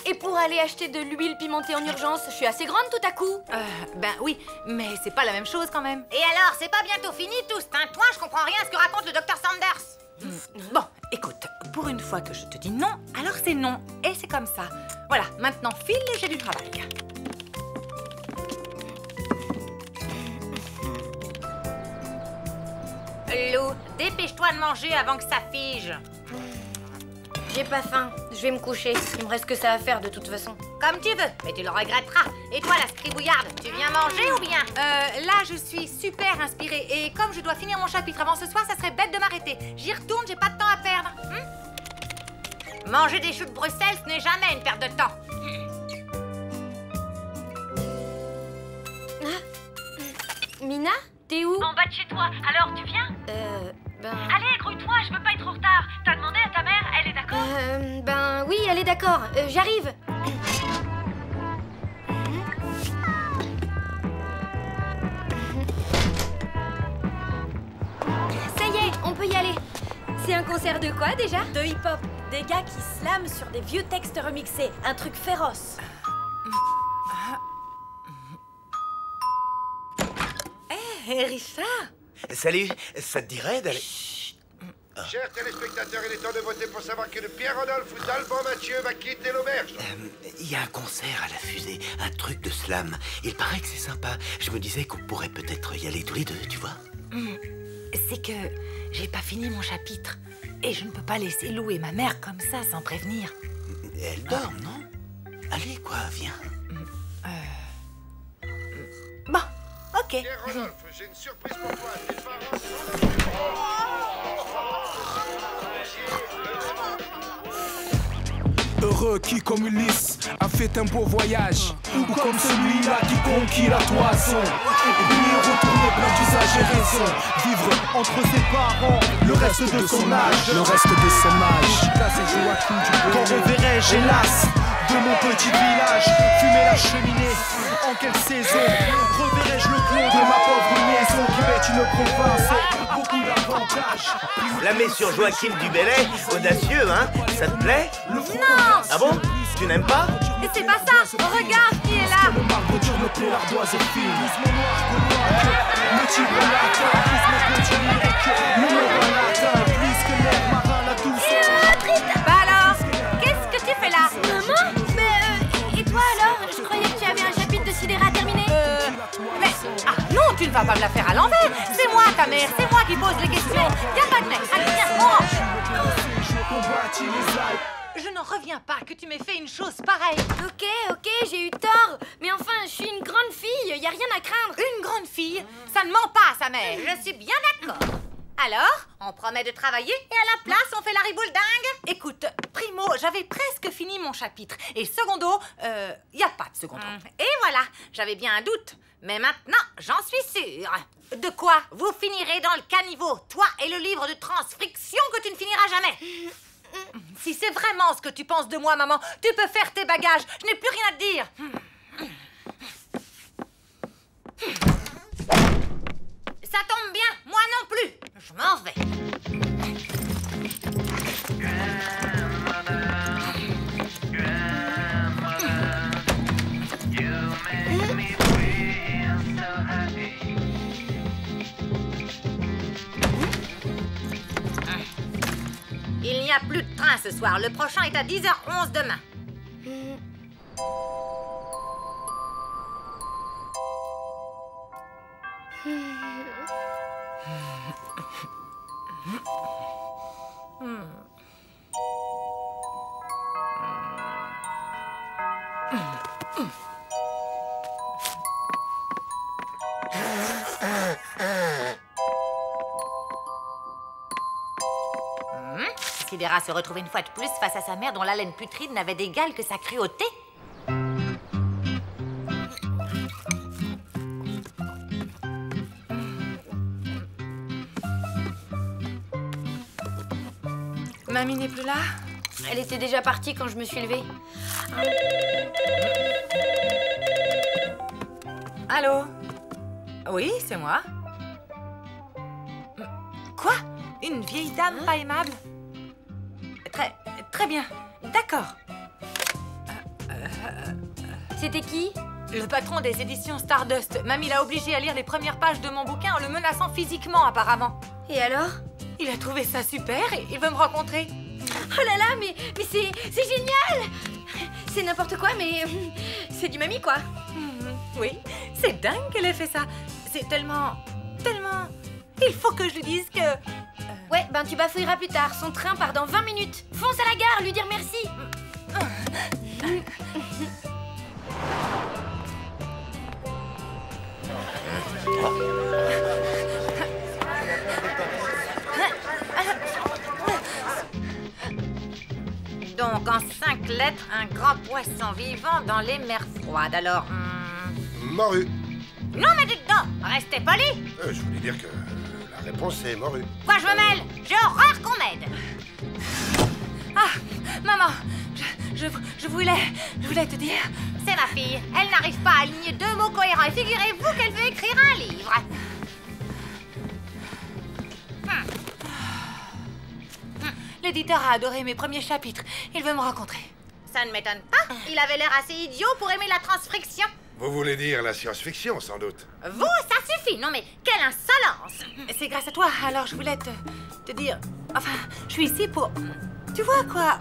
Et pour aller acheter de l'huile pimentée en urgence, je suis assez grande tout à coup. Ben oui, mais c'est pas la même chose quand même. Et alors, c'est pas bientôt fini tout ce tintouin? Je comprends rien à ce que raconte le Dr. Sanders. Bon, écoute, pour une fois que je te dis non, alors c'est non. Et c'est comme ça. Voilà, maintenant file, j'ai du travail. Lou, dépêche-toi de manger avant que ça fige. J'ai pas faim, je vais me coucher. Il me reste que ça à faire de toute façon. Comme tu veux, mais tu le regretteras. Et toi, la scribouillarde, tu viens manger ou bien? Là, je suis super inspirée. Et comme je dois finir mon chapitre avant ce soir, ça serait bête de m'arrêter. J'y retourne, j'ai pas de temps à perdre. Manger des choux de Bruxelles, ce n'est jamais une perte de temps. Mina, t'es où? En bas de chez toi, alors tu viens? Allez, grouille-toi, je veux pas être en retard. T'as demandé à ta mère, elle est d'accord? Ben oui, elle est d'accord, j'arrive. Ça y est, on peut y aller. C'est un concert de quoi déjà? De hip-hop. Des gars qui slament sur des vieux textes remixés. Un truc féroce. Hé, Richard! Salut, ça te dirait d'aller... Chers téléspectateurs, il est temps de voter pour savoir que Pierre-Rodolphe ou d'Alban Mathieu va quitter l'auberge. Il y a un concert à la fusée, un truc de slam. Il paraît que c'est sympa. Je me disais qu'on pourrait peut-être y aller tous les deux, tu vois. C'est que j'ai pas fini mon chapitre. Et je ne peux pas laisser Lou et ma mère comme ça, sans prévenir. Elle dort, non? Allez, quoi, viens. Bon, ok. Pierre-Rodolphe, j'ai une surprise pour toi. Tes parents Heureux qui, comme Ulysse, a fait un beau voyage. Ou comme celui-là qui conquit la toison. Et puis retourner plein d'usage et raison. Vivre entre ses parents, le reste de son âge. Le reste de son âge. Quand reverrai-je, hélas, de mon petit village fumer la cheminée? En quelle saison reverrai-je le clos de ma pauvre maison qui est une province? Beaucoup d'avantages. La mets sur Joachim du Bellay, audacieux, hein? Ça te plaît? Non! Ah bon? Tu n'aimes pas? Mais c'est pas ça! Regarde qui est là! Le marbre dur me plaît, l'ardoise est fine. Le tigre latin, plus mon petit lyrique. Le marin latin, plus que l'air marin, la douce. Bah alors, qu'est-ce que tu fais là? Maman? Mais et toi alors? Je croyais que tu avais un chapitre de Sidera terminé. Mais... Ah non, tu ne vas pas me la faire à l'envers. C'est moi ta mère, c'est moi qui pose les questions. Viens pas de mec, allez viens, on range. Je n'en reviens pas que tu m'aies fait une chose pareille. Ok, j'ai eu tort. Mais enfin, je suis une grande fille, y a rien à craindre. Une grande fille? Ça ne ment pas, sa mère. Je suis bien d'accord. Alors, on promet de travailler et à la place, on fait la riboule dingue? Écoute, primo, j'avais presque fini mon chapitre. Et secondo, y a pas de secondo. Et voilà, j'avais bien un doute. Mais maintenant, j'en suis sûre. De quoi? Vous finirez dans le caniveau, toi et le livre de transcription que tu ne finiras jamais. Si c'est vraiment ce que tu penses de moi, maman, tu peux faire tes bagages. Je n'ai plus rien à te dire. Ça tombe bien, moi non plus. Je m'en vais. Il n'y a plus de train ce soir. Le prochain est à 10h11 demain. Sidera se retrouvait une fois de plus face à sa mère dont l'haleine putride n'avait d'égal que sa cruauté. Mamie n'est plus là? Elle était déjà partie quand je me suis levée. Allô? Oui, c'est moi. Quoi? Une vieille dame pas aimable? Très bien. D'accord. C'était qui? Le patron des éditions Stardust. Mamie l'a obligé à lire les premières pages de mon bouquin en le menaçant physiquement, apparemment. Et alors? Il a trouvé ça super et il veut me rencontrer. Oh là là, mais c'est génial! C'est n'importe quoi, mais c'est du mamie, quoi. Oui, c'est dingue qu'elle ait fait ça. C'est tellement... Il faut que je lui dise que... Ouais, ben tu bafouilleras plus tard. Son train part dans 20 minutes. Fonce à la gare, lui dire merci. Donc, en 5 lettres, un grand poisson vivant dans les mers froides. Alors... Morue. Non, mais dites donc! Non, restez poli. Je voulais dire que la réponse est morue. Quoi, je me mêle? J'ai horreur qu'on m'aide. Ah, maman, je voulais te dire... C'est ma fille. Elle n'arrive pas à aligner 2 mots cohérents. Et figurez-vous qu'elle veut écrire un livre. L'éditeur a adoré mes premiers chapitres. Il veut me rencontrer. Ça ne m'étonne pas. Il avait l'air assez idiot pour aimer la transcription. Vous voulez dire la science-fiction, sans doute? Vous, ça suffit. Non mais, quelle insolence. C'est grâce à toi. Alors je voulais te dire... Enfin, je suis ici pour... Tu vois quoi?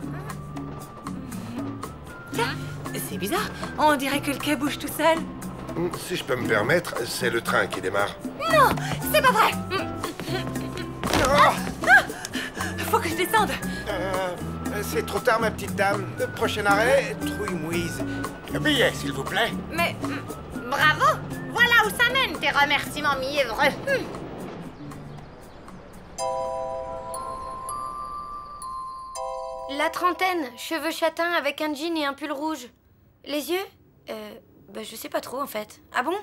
Tiens, c'est bizarre. On dirait que le quai bouge tout seul. Si je peux me permettre, c'est le train qui démarre. Non, c'est pas vrai. Faut que je descende. C'est trop tard, ma petite dame. Le prochain arrêt, Trouille-Mouise. Un billet, s'il vous plaît. Mais... Bravo. Voilà où ça mène, tes remerciements mièvreux. La trentaine, cheveux châtains avec un jean et un pull rouge. Les yeux bah je sais pas trop en fait. Ah bon?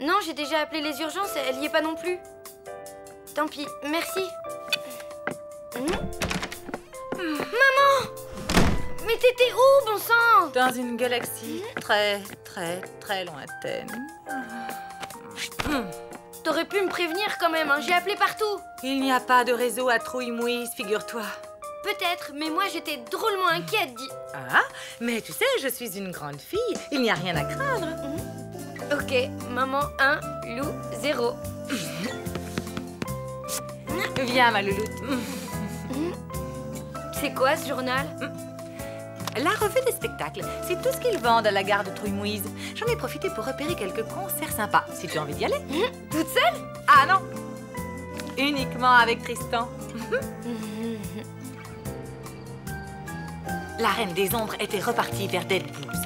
Non, j'ai déjà appelé les urgences, elle y est pas non plus. Tant pis, merci. Maman! Mais t'étais où, bon sang? Dans une galaxie très, très, très lointaine. T'aurais pu me prévenir quand même, hein. J'ai appelé partout. Il n'y a pas de réseau à Trouille-Mouise, figure-toi. Peut-être, mais moi j'étais drôlement inquiète, Ah, mais tu sais, je suis une grande fille. Il n'y a rien à craindre. Ok, maman 1, loup 0. Viens, ma louloute. C'est quoi ce journal? La revue des spectacles, c'est tout ce qu'ils vendent à la gare de Trouille-Mouise. J'en ai profité pour repérer quelques concerts sympas. Si tu as envie d'y aller. Toute seule? Ah non, uniquement avec Tristan. La Reine des Ombres était repartie vers Dead Blues.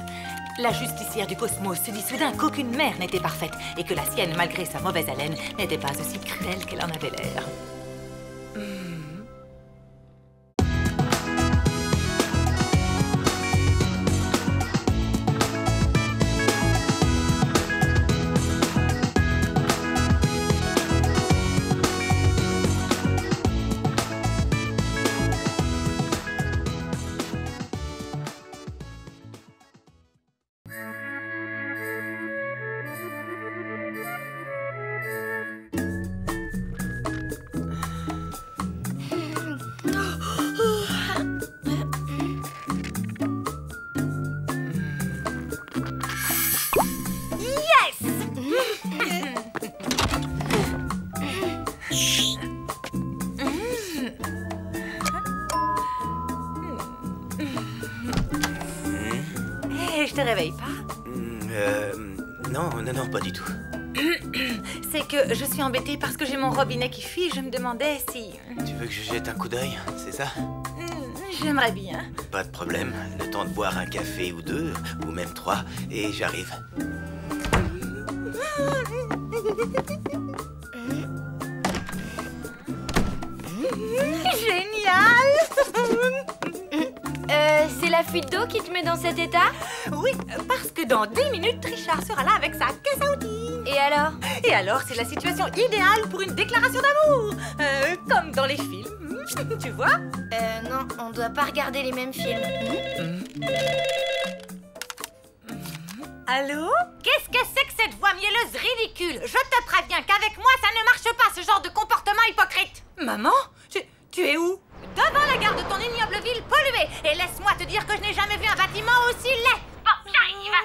La justicière du cosmos se dit soudain qu'aucune mère n'était parfaite et que la sienne, malgré sa mauvaise haleine, n'était pas aussi cruelle qu'elle en avait l'air. Je te réveille pas? Non, pas du tout. C'est que je suis embêtée parce que j'ai mon robinet qui fuit. Je me demandais si... Tu veux que je jette un coup d'œil, c'est ça? J'aimerais bien. Pas de problème. Le temps de boire un café ou 2, ou même 3, et j'arrive. Génial! C'est la fuite d'eau qui te met dans cet état? Oui, parce que dans 10 minutes, Richard sera là avec sa caisse à outils. Et alors? Et alors, c'est la situation idéale pour une déclaration d'amour. Comme dans les films, tu vois? Non, on doit pas regarder les mêmes films. Allô? Qu'est-ce que c'est que cette voix mielleuse ridicule? Je te préviens qu'avec moi, ça ne marche pas, ce genre de comportement hypocrite. Maman, tu es où? Devant la gare de ton ignoble ville polluée. Et laisse-moi te dire que je n'ai jamais vu un bâtiment aussi laid. Bon, j'arrive.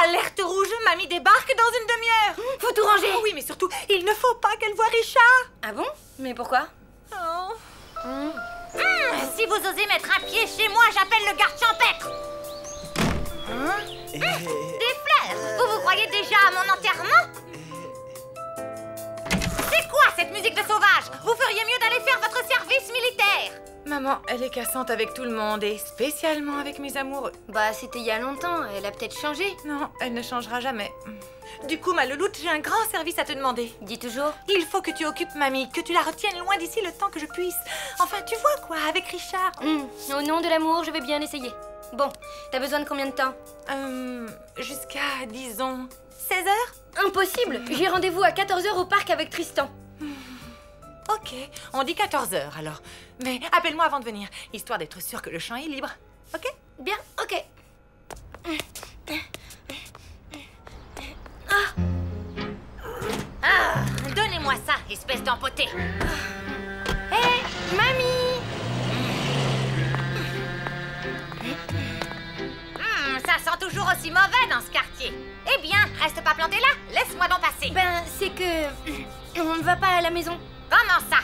Alerte rouge, mamie débarque dans une demi-heure. Faut tout ranger. Oui, mais surtout, il ne faut pas qu'elle voie Richard. Ah bon? Mais pourquoi? Si vous osez mettre un pied chez moi, j'appelle le garde champêtre. Des fleurs. Vous croyez déjà à mon enterrement? C'est quoi cette musique de sauvage? Vous feriez mieux d'aller faire votre service militaire. Maman, elle est cassante avec tout le monde et spécialement avec mes amoureux. Bah, c'était il y a longtemps, elle a peut-être changé. Non, elle ne changera jamais. Du coup, ma louloute, j'ai un grand service à te demander. Dis toujours. Il faut que tu occupes mamie, que tu la retiennes loin d'ici le temps que je puisse. Enfin, tu vois quoi, avec Richard. Au nom de l'amour, je vais bien essayer. Bon, t'as besoin de combien de temps? Jusqu'à, disons, 16h? Impossible. J'ai rendez-vous à 14h au parc avec Tristan. Ok, on dit 14h alors. Mais appelle-moi avant de venir, histoire d'être sûr que le champ est libre. Ok? Bien, ok. Donnez-moi ça, espèce d'empoté. Hé, mamie! Ça sent toujours aussi mauvais dans ce quartier. Eh bien, reste pas planté là, laisse-moi donc passer. Ben, c'est que... on ne va pas à la maison. Comment ça?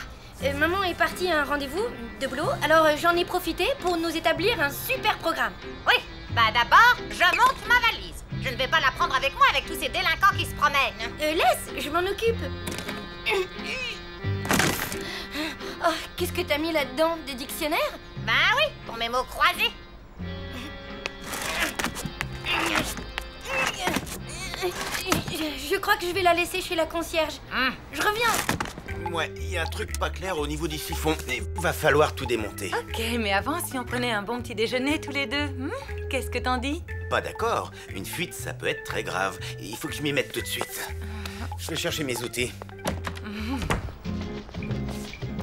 Maman est partie à un rendez-vous de boulot, alors j'en ai profité pour nous établir un super programme. Oui, bah d'abord, je monte ma valise. Je ne vais pas la prendre avec moi avec tous ces délinquants qui se promènent. Laisse, je m'en occupe. Oh, qu'est-ce que t'as mis là-dedans? Des dictionnaires? Ben oui, pour mes mots croisés. Je crois que je vais la laisser chez la concierge. Je reviens. Ouais, il y a un truc pas clair au niveau du siphon. Il va falloir tout démonter. Ok, mais avant, si on prenait un bon petit déjeuner tous les deux, qu'est-ce que t'en dis? Pas d'accord. Une fuite, ça peut être très grave. Il faut que je m'y mette tout de suite. Je vais chercher mes outils.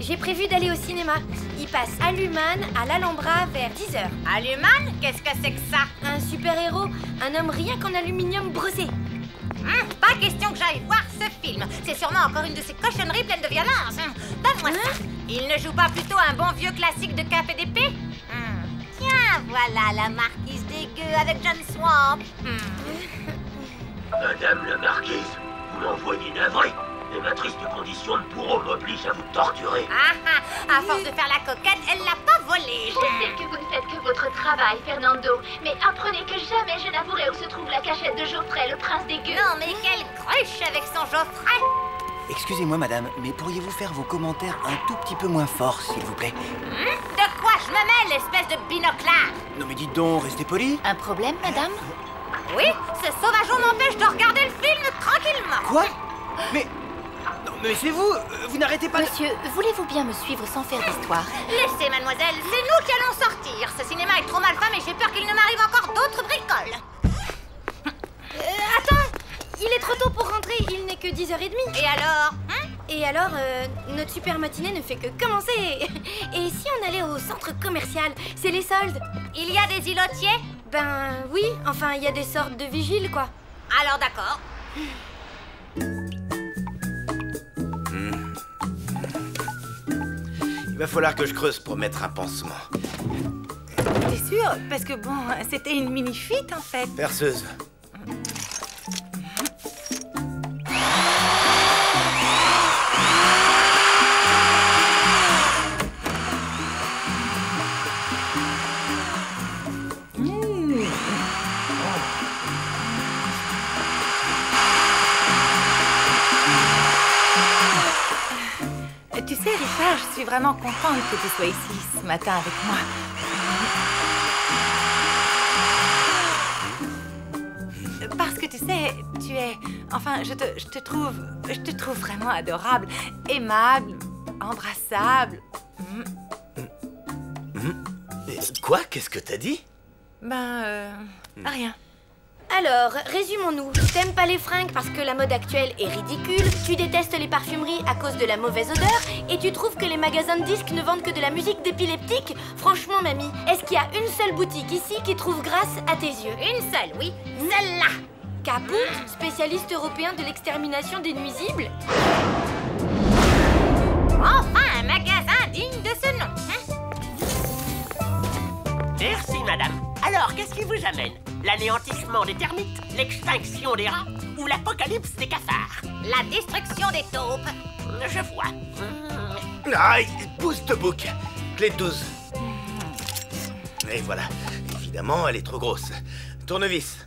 J'ai prévu d'aller au cinéma. Il passe à l'Human, à l'Alhambra, vers 10h. À l'Human? Qu'est-ce que c'est que ça? Un super-héros, un homme rien qu'en aluminium brossé. Pas question que j'aille voir ce film. C'est sûrement encore une de ces cochonneries pleines de violence. Donne-moi ça. Il ne joue pas plutôt un bon vieux classique de cap et d'épée? Tiens, voilà la marquise des gueux avec John Swamp. Madame la marquise, vous m'envoyez navré. Et ma triste condition de bourreau m'oblige à vous torturer. À force de faire la coquette, elle l'a pas volé. Je sais que vous ne faites que votre travail, Fernando, mais apprenez que jamais je n'avouerai où se trouve la cachette de Geoffrey, le prince des gueux. Non, mais quelle cruche avec son Geoffrey. Excusez-moi, madame, mais pourriez-vous faire vos commentaires un tout petit peu moins forts, s'il vous plaît? De quoi je me mêle, espèce de binoclard? Non mais dites donc, restez poli. Un problème, madame? Oui, ce sauvageon m'empêche de regarder le film tranquillement. Quoi? Mais c'est vous! Vous n'arrêtez pas Monsieur, voulez-vous bien me suivre sans faire d'histoire? Laissez, mademoiselle, c'est nous qui allons sortir. Ce cinéma est trop mal fait, mais j'ai peur qu'il ne m'arrive encore d'autres bricoles. Attends! Il est trop tôt pour rentrer, il n'est que 10h30. Et alors? Et alors, notre super matinée ne fait que commencer. Et si on allait au centre commercial? C'est les soldes. Il y a des îlotiers? Ben oui, enfin, il y a des sortes de vigiles, quoi. Alors d'accord. Il va falloir que je creuse pour mettre un pansement. T'es sûr? Parce que bon, c'était une mini-fuite en fait. Perceuse. Tu sais, Richard, je suis vraiment contente que tu sois ici ce matin avec moi. Parce que tu sais, tu es... Enfin, je te trouve vraiment adorable, aimable, embrassable. Quoi? Qu'est-ce que t'as dit? Rien. Alors, résumons-nous. T'aimes pas les fringues parce que la mode actuelle est ridicule, tu détestes les parfumeries à cause de la mauvaise odeur, et tu trouves que les magasins de disques ne vendent que de la musique d'épileptique? Franchement, mamie, est-ce qu'il y a une seule boutique ici qui trouve grâce à tes yeux? Une seule, oui. Celle-là. Caput, spécialiste européen de l'extermination des nuisibles? Enfin, un magasin digne de ce nom. Merci, madame. Alors, qu'est-ce qui vous amène? L'anéantissement des termites, l'extinction des rats ou l'apocalypse des cafards? La destruction des taupes. Je vois. Aïe, pousse de bouc. Clé de 12. Et voilà. Évidemment, elle est trop grosse. Tournevis.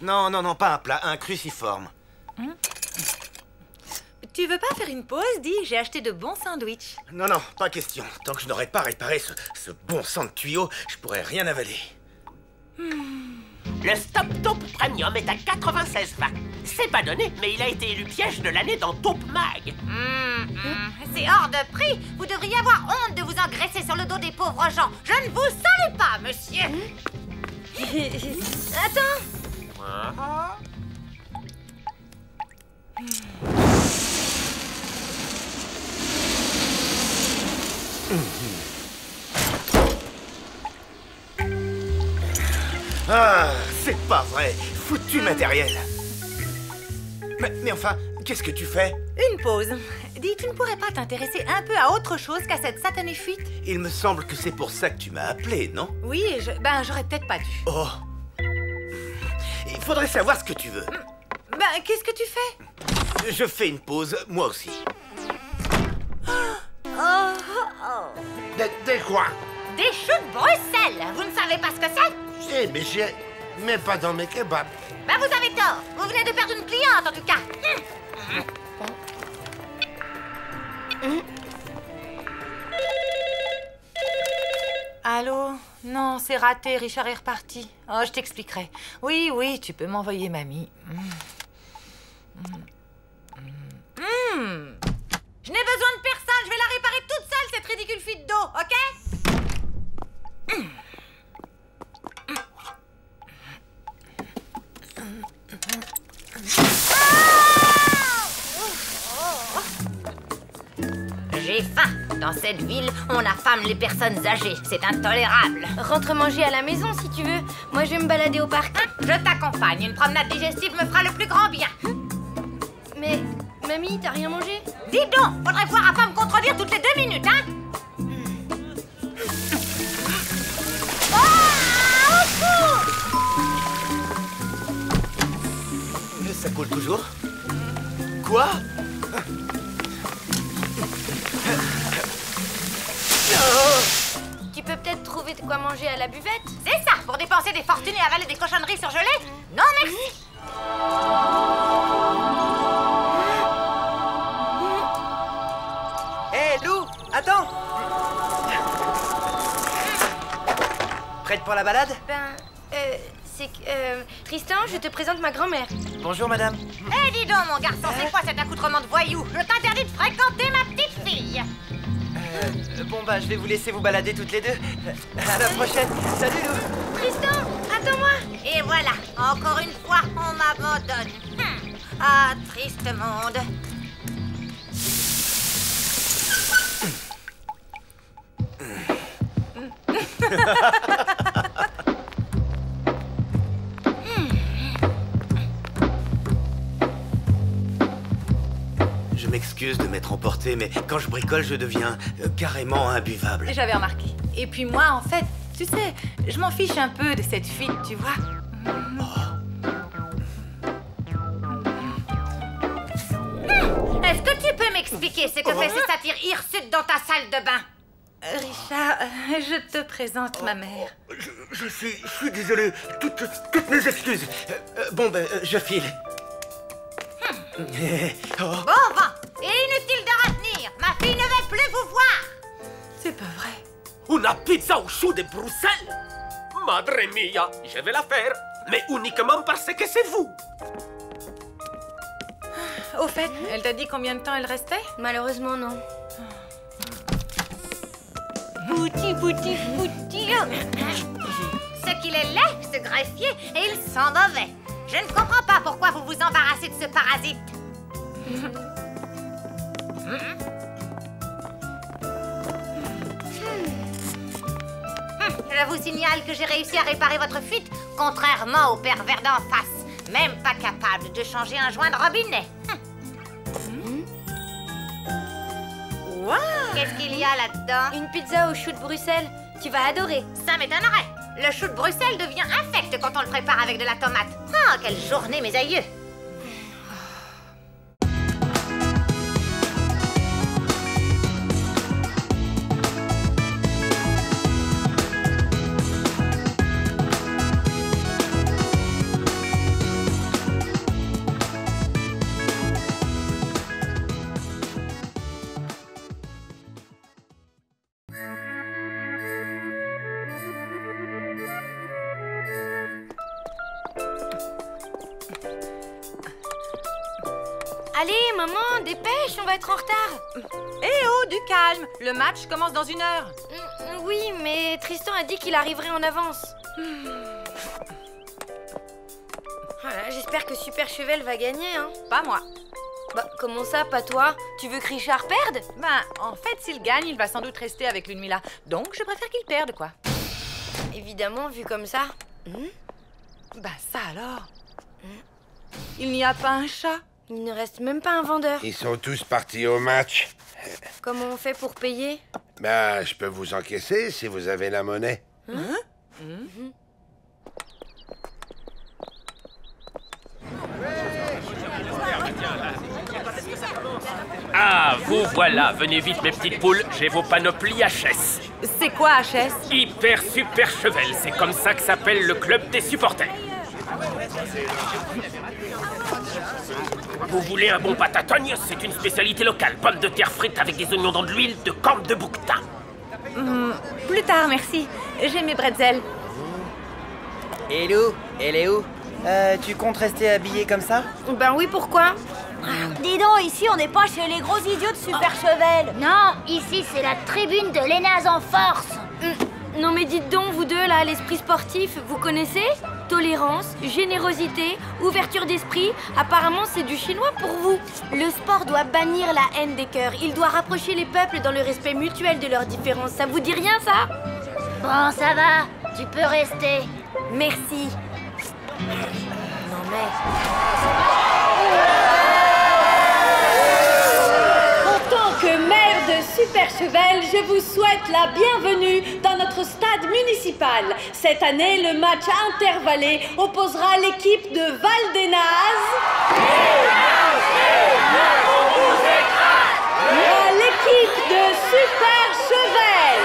Non, pas un plat, un cruciforme. Tu veux pas faire une pause? Dis, j'ai acheté de bons sandwichs. Non, pas question. Tant que je n'aurai pas réparé ce bon sang de tuyau, je pourrais rien avaler. Le Stop Taupe Premium est à 96,20. C'est pas donné, mais il a été élu piège de l'année dans Taupe Mag. C'est hors de prix. Vous devriez avoir honte de vous engraisser sur le dos des pauvres gens. Je ne vous salue pas, monsieur. Attends. Ah, c'est pas vrai. Foutu matériel. Mais enfin, qu'est-ce que tu fais? Une pause. Dis, tu ne pourrais pas t'intéresser un peu à autre chose qu'à cette satanée fuite? Il me semble que c'est pour ça que tu m'as appelé, non? Oui, j'aurais peut-être pas dû. Oh. Il faudrait savoir ce que tu veux. Qu'est-ce que tu fais? Je fais une pause, moi aussi. Des quoi? Des choux de Bruxelles. Vous ne savez pas ce que c'est? Si, mais mais pas dans mes kebabs. Vous avez tort. Vous venez de perdre une cliente, en tout cas. Allô? Non, c'est raté. Richard est reparti. Oh, je t'expliquerai. Oui, oui, tu peux m'envoyer mamie. Je n'ai besoin de personne. Je vais la réparer toute seule, cette ridicule fuite d'eau, ok? J'ai faim. Dans cette ville, on affame les personnes âgées. C'est intolérable. Rentre manger à la maison si tu veux. Moi, je vais me balader au parc. Je t'accompagne. Une promenade digestive me fera le plus grand bien. Mais, mamie, t'as rien mangé? Dis donc, faudrait voir à pas me contredire toutes les 2 minutes, hein? Ça coule toujours? Quoi? Tu peux peut-être trouver de quoi manger à la buvette? C'est ça, pour dépenser des fortunes et avaler des cochonneries surgelées? Non, merci. Hé, Lou, attends! Prête pour la balade? C'est que... Tristan, je te présente ma grand-mère. Bonjour, madame. Eh, dis donc, mon garçon, c'est quoi cet accoutrement de voyou? Je t'interdis de fréquenter ma petite fille. Bon, je vais vous laisser vous balader toutes les deux. À la prochaine. Salut, Lou. Tristan, attends-moi. Et voilà, encore une fois, on m'abandonne. Ah, triste monde. Je m'excuse de m'être emporté, mais quand je bricole, je deviens carrément imbuvable. J'avais remarqué. Et puis moi, en fait, tu sais, je m'en fiche un peu de cette fuite, tu vois. Est-ce que tu peux m'expliquer ce que fait ce satyre hirsute dans ta salle de bain? Richard, je te présente ma mère. Je suis désolé. Toutes mes excuses. Je file. Bon vent. Et inutile de retenir. Ma fille ne veut plus vous voir. C'est pas vrai. Una pizza au chou de Bruxelles? Madre mia, je vais la faire, mais uniquement parce que c'est vous. Au fait, elle t'a dit combien de temps elle restait? Malheureusement, non. Bouti. Ce qu'il est laid, ce greffier, et il sent mauvais. Je ne comprends pas pourquoi vous vous embarrassez de ce parasite. Je vous signale que j'ai réussi à réparer votre fuite, contrairement au pervers d'en face. Même pas capable de changer un joint de robinet. Wow. Qu'est-ce qu'il y a là-dedans? Une pizza au chou de Bruxelles. Tu vas adorer. Ça m'étonnerait. Le chou de Bruxelles devient infect quand on le prépare avec de la tomate. Ah, quelle journée, mes aïeux! Allez, maman, dépêche, on va être en retard. Eh oh, du calme. Le match commence dans 1 heure. Oui, mais Tristan a dit qu'il arriverait en avance. j'espère que Super Cheval va gagner, hein. Pas moi. Bah, comment ça, pas toi? Tu veux que Richard perde? Ben, en fait, s'il gagne, il va sans doute rester avec Ludmilla. Donc, je préfère qu'il perde, quoi. Évidemment, vu comme ça. Bah, ça alors. Il n'y a pas un chat? Il ne reste même pas un vendeur. Ils sont tous partis au match. Comment on fait pour payer? Ben, je peux vous encaisser si vous avez la monnaie. Ah, vous voilà, venez vite mes petites poules, j'ai vos panoplies HS. C'est quoi HS? Hyper Super Cheval, c'est comme ça que s'appelle le club des supporters. Vous voulez un bon patatogne? C'est une spécialité locale, pommes de terre frites avec des oignons dans de l'huile de corne de bouquetin. Plus tard, merci. J'ai mes bretzels. Et Lou, elle est où? Tu comptes rester habillée comme ça? Ben oui, pourquoi? Dis donc, ici on n'est pas chez les gros idiots de Super Cheval. Non, ici c'est la tribune de l'Énaz en force. Non mais dites donc, vous deux là, l'esprit sportif, vous connaissez? Tolérance, générosité, ouverture d'esprit, apparemment c'est du chinois pour vous. Le sport doit bannir la haine des cœurs, il doit rapprocher les peuples dans le respect mutuel de leurs différences. Ça vous dit rien ça? Bon, ça va, tu peux rester. Merci. Non mais... En tant que maire de Super Cheval, je vous souhaite la bienvenue dans notre stade municipal. Cette année, le match intervallé opposera l'équipe de Val-d'Énaz à l'équipe de Super Cheval.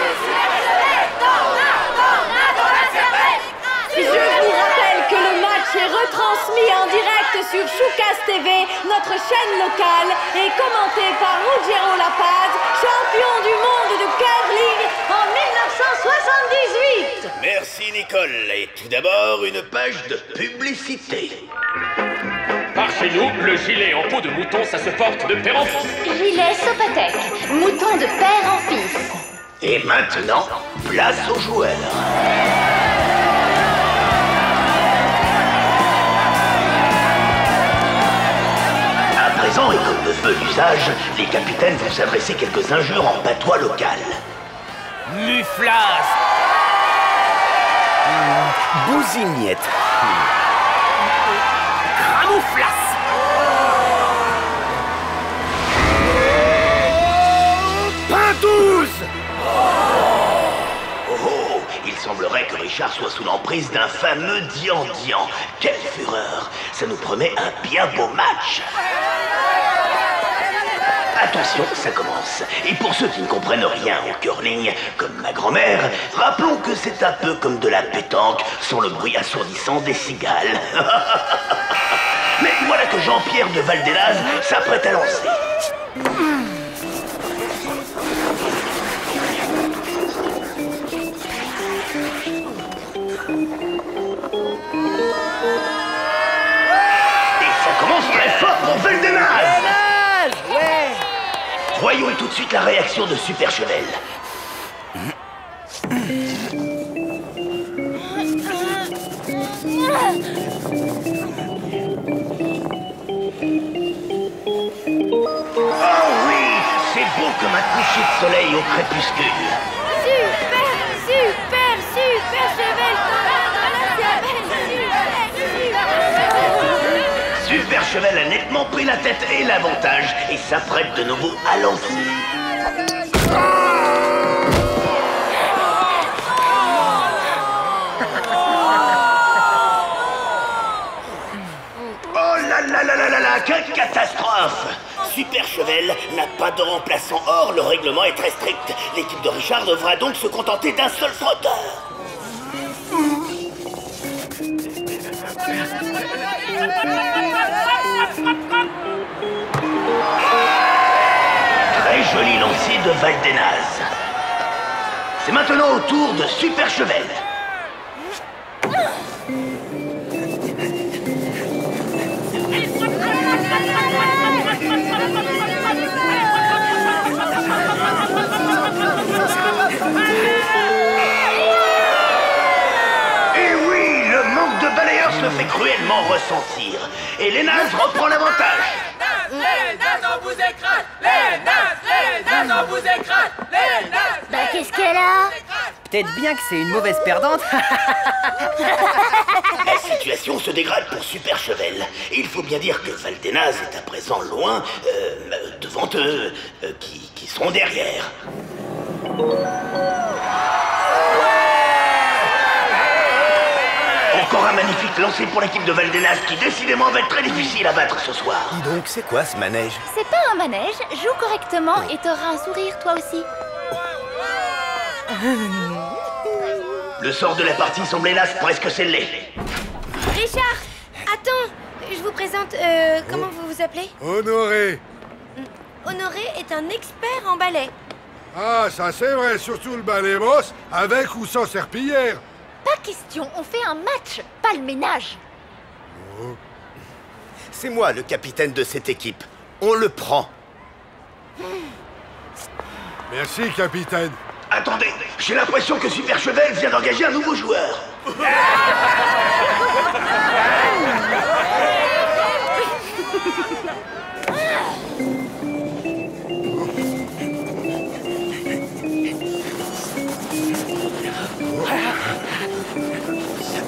Je vous rappelle que le match est retransmis en direct sur Choucas TV, notre chaîne locale, et commenté par Ruggiero La Paz, champion du monde de curling en 1978. Merci Nicole. Et tout d'abord, une page de publicité. Par chez nous, le gilet en peau de mouton, ça se porte de père en fils. Gilet Sopatec, mouton de père en fils. Et maintenant, place aux joueurs. À présent, et comme le veut l'usage, les capitaines vont s'adresser quelques injures en patois local. Muflas. Bousignette. Cramouflas. Pintouze. Oh, il semblerait que Richard soit sous l'emprise d'un fameux Dian-Dian. Quelle fureur! Ça nous promet un bien beau match. Attention, ça commence. Et pour ceux qui ne comprennent rien au curling, comme ma grand-mère, rappelons que c'est un peu comme de la pétanque, sans le bruit assourdissant des cigales. Mais voilà que Jean-Pierre de Val-d'Énaz s'apprête à lancer. Très fort pour Val-d'Énaz! Ouais! Voyons tout de suite la réaction de Super Cheval. Oh oui! C'est beau comme un coucher de soleil au crépuscule. Super Cheval! Super Cheval a nettement pris la tête et l'avantage et s'apprête de nouveau à lancer. Oh là là là là là là, quelle catastrophe! Super Cheval n'a pas de remplaçant. Or, le règlement est très strict. L'équipe de Richard devra donc se contenter d'un seul frotteur. Très joli lancier de Val-d'Énaz. C'est maintenant au tour de Super Cheval. Et oui, le manque de balayeur se fait cruellement ressentir. et les nazes reprend l'avantage. Les nazes, on vous écrase! Les nazes, on vous écrase! Les nazes! Bah qu'est-ce qu'elle a? Peut-être bien que c'est une mauvaise perdante. La situation se dégrade pour Super Chevel. Il faut bien dire que Valdenaz est à présent loin, devant eux, qui sont derrière. Encore un magnifique lancer pour l'équipe de Valdenaz qui décidément va être très difficile à battre ce soir. Dis donc, c'est quoi ce manège? C'est pas un manège, joue correctement et t'auras un sourire toi aussi. Le sort de la partie semble hélas presque scellé. Richard, attends, je vous présente, comment vous vous appelez? Honoré. Honoré est un expert en ballet. Ah, ça c'est vrai, surtout le ballet boss, avec ou sans serpillière. Pas question, on fait un match, pas le ménage. C'est moi le capitaine de cette équipe. On le prend. Merci, capitaine. Attendez, j'ai l'impression que Super Chevel vient d'engager un nouveau joueur.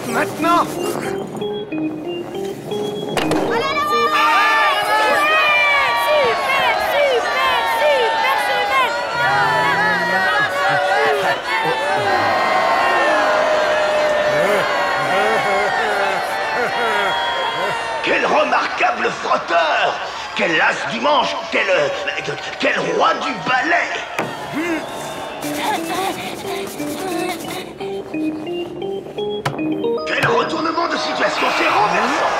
Maintenant! Quel remarquable frotteur! Quel as du manche! Quel roi du ballet! Quel retournement de situation! C'est renversant!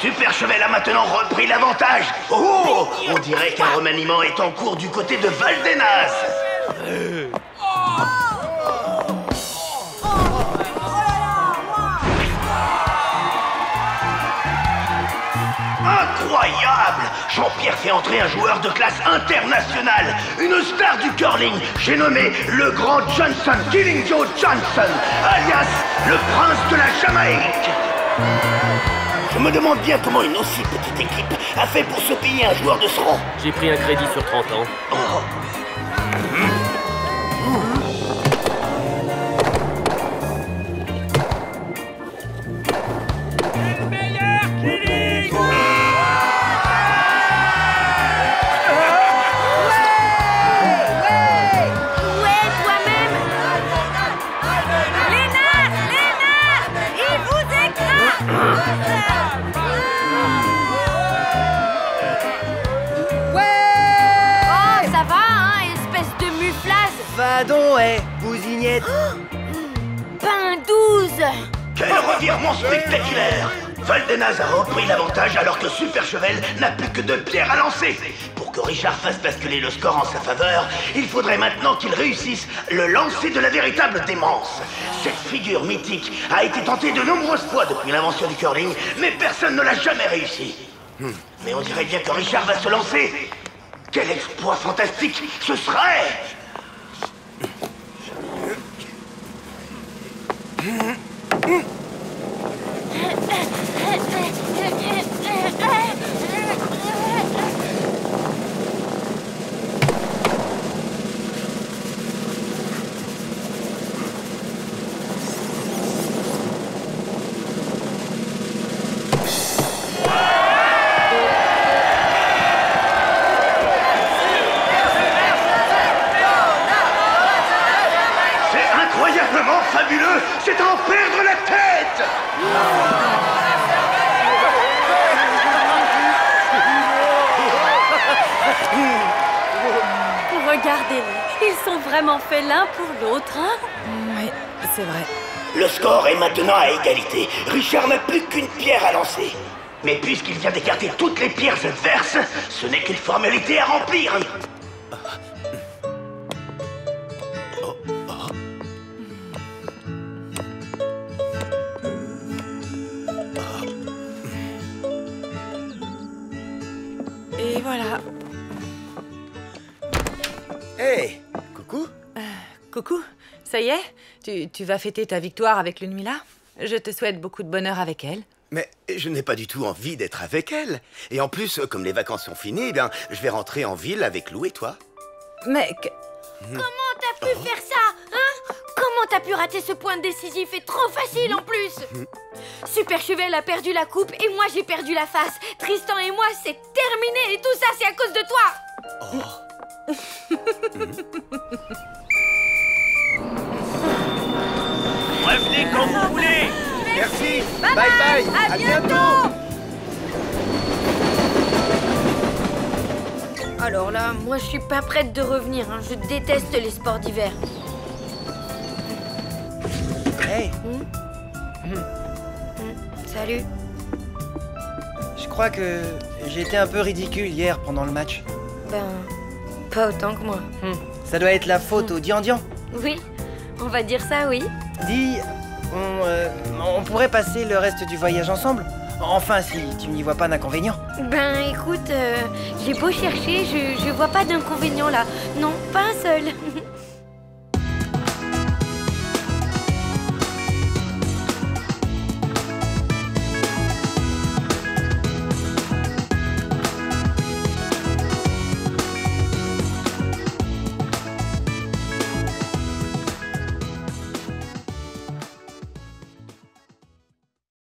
Super Chevel a maintenant repris l'avantage. Oh! On dirait qu'un remaniement est en cours du côté de Valdenaz. Incroyable! Jean-Pierre fait entrer un joueur de classe internationale, une star du curling, j'ai nommé le grand Johnson, Killing Joe Johnson, alias le prince de la Jamaïque. Je me demande bien comment une aussi petite équipe a fait pour se payer un joueur de ce rang. J'ai pris un crédit sur 30 ans. Oh. Va donc, bousignette. Pain 12. Quel revirement spectaculaire! Valdenaz a repris l'avantage alors que Super Chevel n'a plus que 2 pierres à lancer. Pour que Richard fasse basculer le score en sa faveur, il faudrait maintenant qu'il réussisse le lancer de la véritable démence. Cette figure mythique a été tentée de nombreuses fois depuis l'invention du curling, mais personne ne l'a jamais réussi. Mais on dirait bien que Richard va se lancer. Quel exploit fantastique ce serait! Fabuleux, c'est à en perdre la tête. Regardez-les, ils sont vraiment faits l'un pour l'autre, hein? Oui, c'est vrai. Le score est maintenant à égalité. Richard n'a plus qu'une pierre à lancer. Mais puisqu'il vient d'écarter toutes les pierres adverses, ce n'est qu'une formalité à remplir. Et voilà. Hey, coucou. Coucou, ça y est? Tu vas fêter ta victoire avec Ludmilla? Je te souhaite beaucoup de bonheur avec elle. Mais je n'ai pas du tout envie d'être avec elle. Et en plus, comme les vacances sont finies, eh bien, je vais rentrer en ville avec Lou et toi. Mais... Comment t'as pu faire ça, hein? Comment t'as pu rater ce point décisif et trop facile en plus? Super Cheval a perdu la coupe et moi j'ai perdu la face. Tristan et moi, c'est terminé et tout ça, c'est à cause de toi. Revenez quand vous voulez. Merci. Bye bye. Bye. À bientôt. Alors là, moi je suis pas prête de revenir, hein. Je déteste les sports d'hiver. Hey. Salut. Je crois que j'ai été un peu ridicule hier pendant le match. Ben, pas autant que moi. Ça doit être la faute au Dian-Dian. Oui, on va dire ça, oui. Dis, on pourrait passer le reste du voyage ensemble? Enfin, si tu n'y vois pas d'inconvénient. Ben écoute, j'ai beau chercher, je vois pas d'inconvénient là. Non, pas un seul.